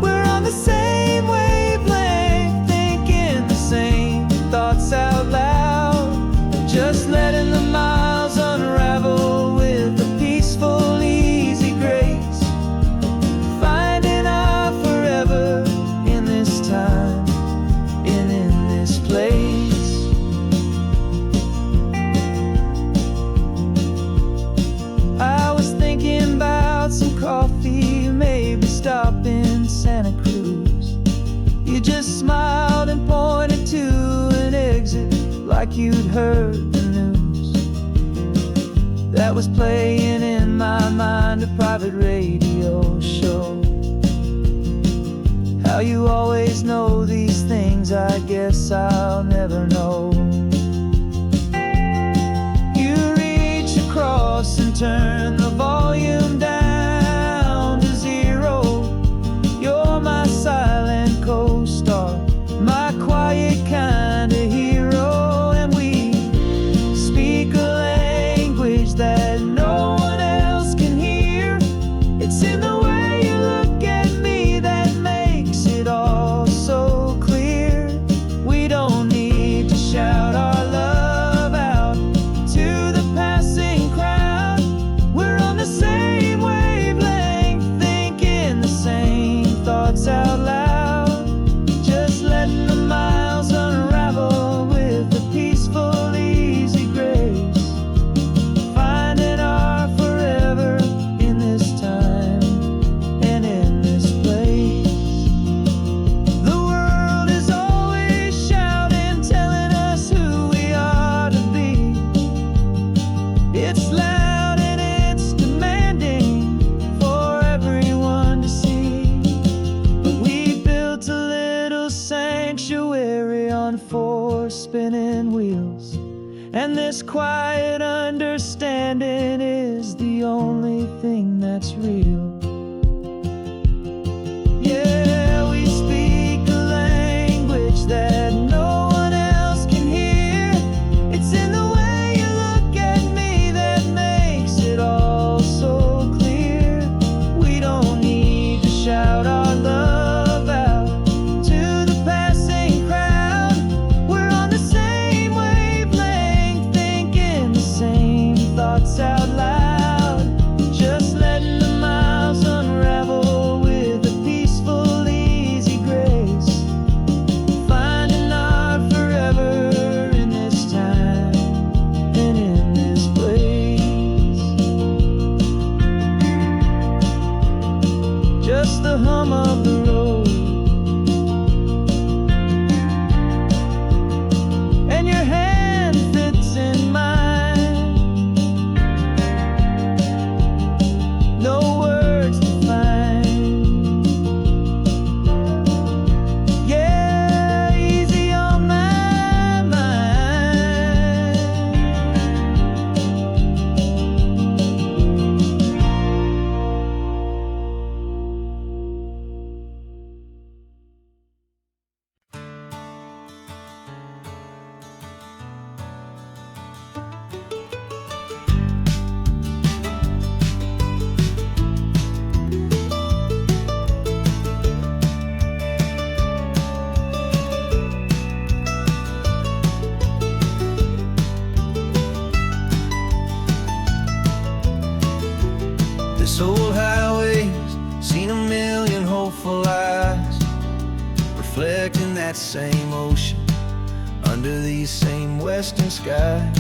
We're on the same wavelength, thinking the same thoughts out loud, just letting the miles unravel with a peaceful, easy grace, finding our forever in this time and in this place. I was thinking about some coffee, maybe stop in Santa Cruz. You just smiled and pointed to an exit like you'd heard the news. That was playing in my mind, a private radio show. How you always know these There's things I guess I'll never know. You reach across and turn the volume down to zero. You're my silent co-star, my quiet kind of hero. And we speak a language that no one else can hear. It's in the way you look at me that makes it all so clear. We don't need to shout our love out to the passing crowd. We're on the same wavelength, thinking the same thoughts out loud. Just letting the miles unravel with a peaceful, easy grace. Finding our forever in this time and in this place. The world is always shouting, telling us who we are to be. It's loud and it's demanding for everyone to see. But we built a little sanctuary on 4 spinning wheels, and this quiet understanding is the only thing that's real. Yeah, we speak a language that no one else can hear. It's in the way you look at me that makes it all so clear. We don't need to shout our love out to the passing crowd. We're on the same wavelength, thinking the same thoughts out loud. Just letting the miles unravel with a peaceful, easy grace. Finding our forever in this time and in this place. Just the hum of the road and your hand fits in mine. No words to find. Yeah, easy on my mind. This old highway's seen a million hopeful eyes, reflecting that same ocean under these same western skies.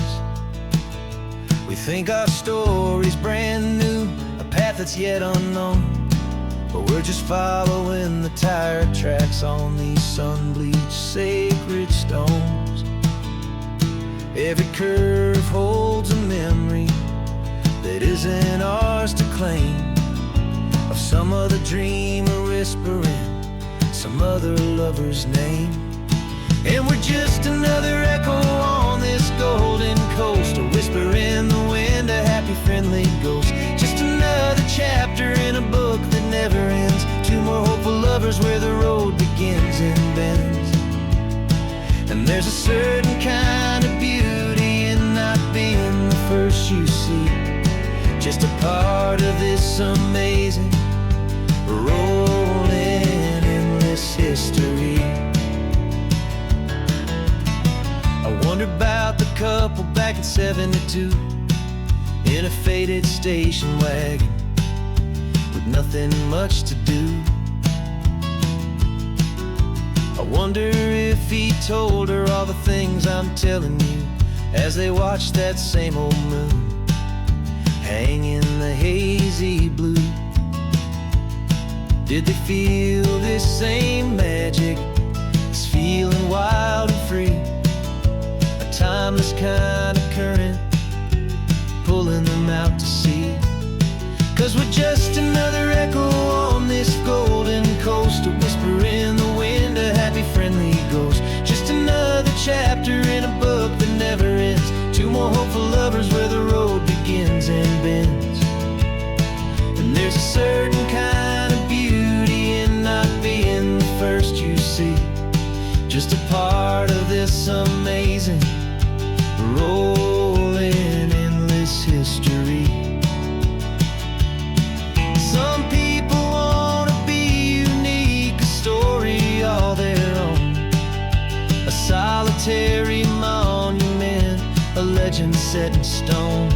We think our story's brand new, a path that's yet unknown, but we're just following the tire tracks on these sun-bleached sacred stones. Every curve holds a memory that isn't ours to claim, of some other dreamer whispering some other lover's name. And we're just another echo on this golden coast, a whisper in the wind, a happy friendly ghost. Just another chapter in a book that never ends. 2 more hopeful lovers where the road begins and bends. And there's a certain kind of beauty in not being the first you see, just a part of this amazing rolling endless history. I wonder about the couple back in '72 in a faded station wagon with nothing much to do. I wonder if he told her all the things I'm telling you as they watched that same old moon hang in the hazy blue. Did they feel this same magic, this feeling wild and free, a timeless kind of current pulling them out to sea? 'Cause we're just another echo on this golden coast, a whisper in the wind, a happy friendly history. Some people want to be unique, a story all their own, a solitary monument, a legend set in stone.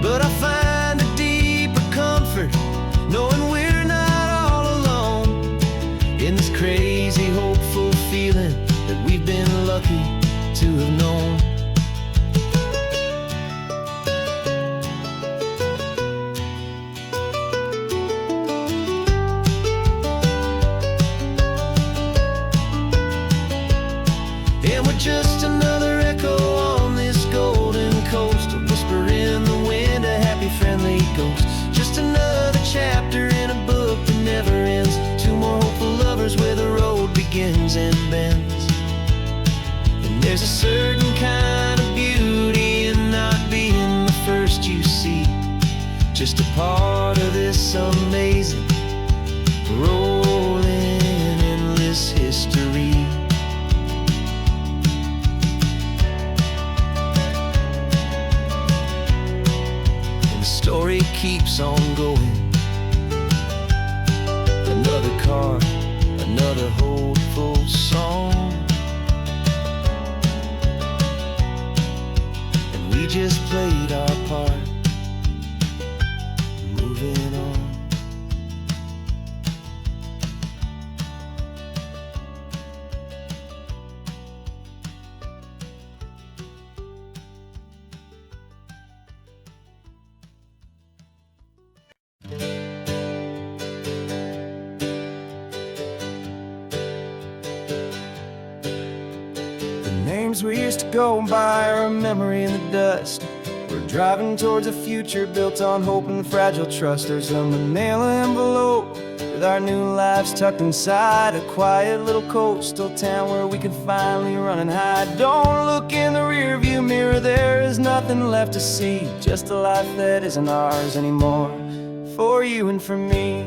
But I find a deeper comfort knowing we're not all alone in this crazy, hopeful feeling that we've been lucky to have known. And we're just another echo on this golden coast, a whisper in the wind, a happy, friendly ghost. Just another chapter in a book that never ends. Two more hopeful lovers where the road begins and bends. And there's a certain kind of beauty in not being the first you see, just a part of this amazing, rolling, endless history. The story keeps on going. Another card, another hopeful song, and we just played our part, moving on. Names we used to go by are a memory in the dust. We're driving towards a future built on hope and fragile trust. There's a manila envelope with our new lives tucked inside, a quiet little coastal town where we can finally run and hide. Don't look in the rearview mirror, there is nothing left to see, just a life that isn't ours anymore, for you and for me.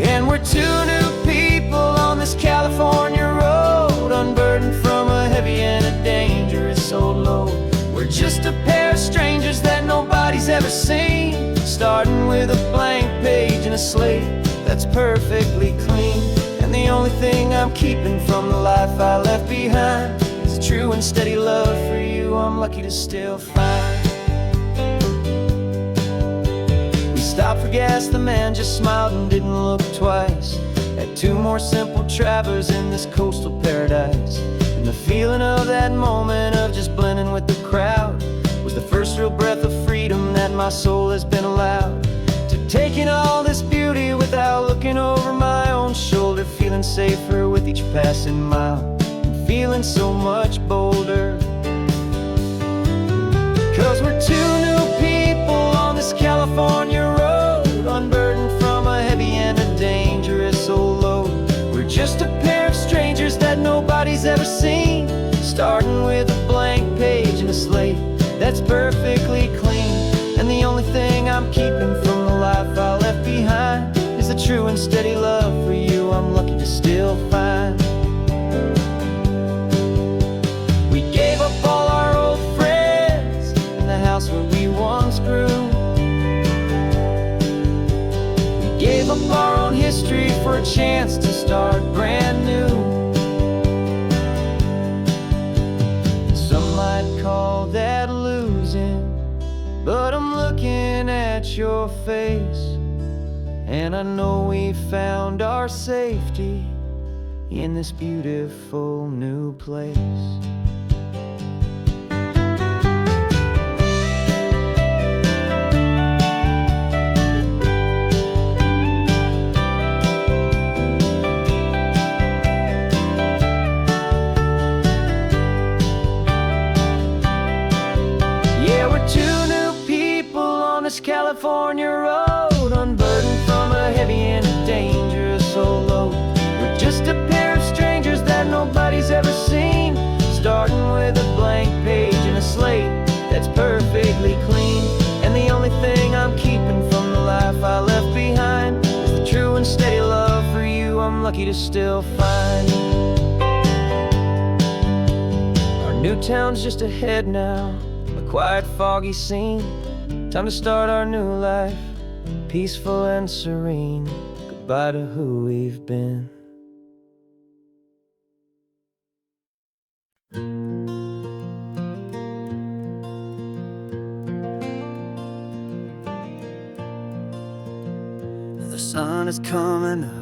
And we're two new people on this California road, unburdened from a heavy and a dangerous old load. We're just a pair of strangers that nobody's ever seen, starting with a blank page and a slate that's perfectly clean. And the only thing I'm keeping from the life I left behind is a true and steady love for you I'm lucky to still find. Stopped for gas, the man just smiled and didn't look twice. Had two more simple travelers in this coastal paradise. And the feeling of that moment of just blending with the crowd was the first real breath of freedom that my soul has been allowed to take in all this beauty without looking over my own shoulder, feeling safer with each passing mile and feeling so much bolder. 'Cause we're two new people on this California road, unburdened from a heavy and a dangerous old load. We're just a pair of strangers that nobody's ever seen, starting with a blank page and a slate that's perfectly clean. And the only thing I'm keeping from the life I left behind is the true and steady love for you I'm lucky to still find. We gave up all our old friends in the house where we once grew. Gave up our own history for a chance to start brand new. Some might call that losing, but I'm looking at your face, and I know we found our safety in this beautiful new place. California road, unburdened from a heavy and a dangerous old load. We're just a pair of strangers that nobody's ever seen, starting with a blank page and a slate that's perfectly clean. And the only thing I'm keeping from the life I left behind is the true and steady love for you I'm lucky to still find. Our new town's just ahead now, a quiet, foggy scene. Time to start our new life, peaceful and serene. Goodbye to who we've been. The sun is coming up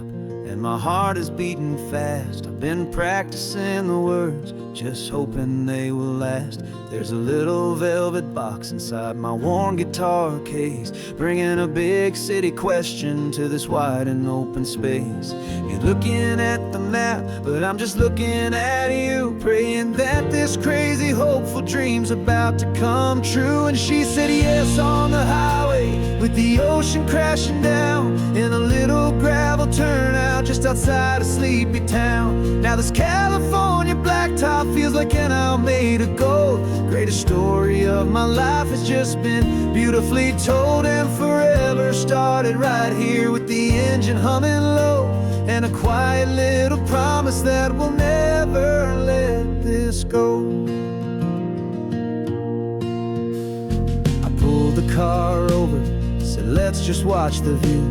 and my heart is beating fast. I've been practicing the words, just hoping they will last. There's a little velvet box inside my worn guitar case, bringing a big city question to this wide and open space. You're looking at the map, but I'm just looking at you, praying that this crazy hopeful dream's about to come true. And she said yes on the highway, with the ocean crashing down, in a little gravel turnout just outside a sleepy town. Now this California blacktop feels like an isle made of gold. Greatest story of my life has just been beautifully told, and forever started right here with the engine humming low, and a quiet little promise that we'll never let this go. I pulled the car over, said let's just watch the view.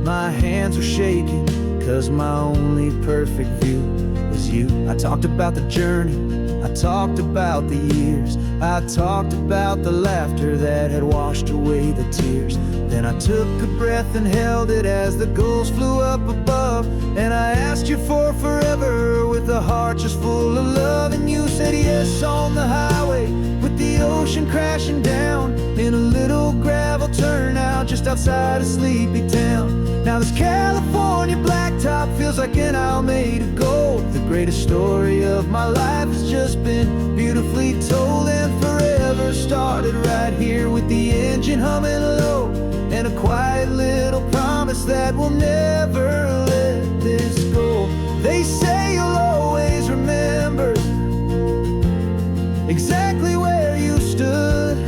My hands were shaking, cause my only perfect view was you. I talked about the journey, I talked about the years, I talked about the laughter that had washed away the tears. Then I took a breath and held it as the gulls flew up above, and I asked you for forever with a heart just full of love. And you said yes on the highway, with the ocean crashing down, in a little gravel turnout just outside a sleepy town. Now this California blacktop feels like an isle made of gold. The greatest story of my life has just been beautifully told, and forever started right here with the engine humming low, and a quiet little promise that we'll never let this go. They say you'll always remember exactly where you stood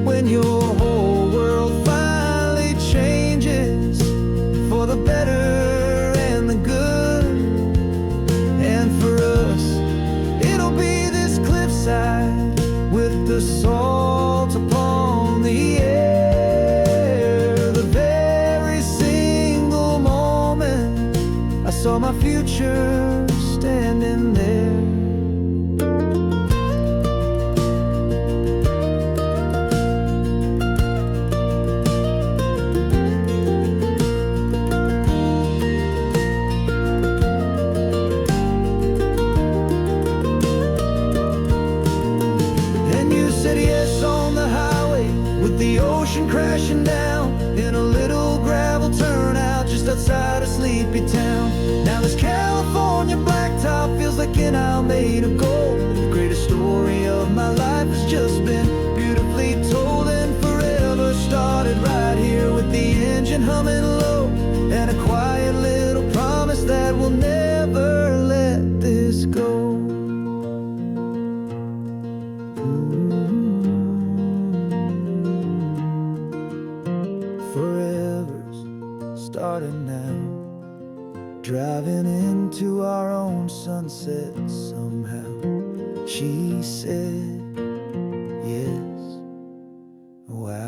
when your whole world finally changes for the better and the good. And for us, it'll be this cliffside with the salt upon the air. The very single moment I saw my future standing there. The ocean crashing down, in a little gravel turnout just outside a sleepy town. Now this California blacktop feels like an isle made of gold. The greatest story of my life has just been beautifully told, and forever started right here with the engine humming low, and a quiet little promise that we'll never let this go. Forever's starting now, driving into our own sunset somehow. She said yes, wow.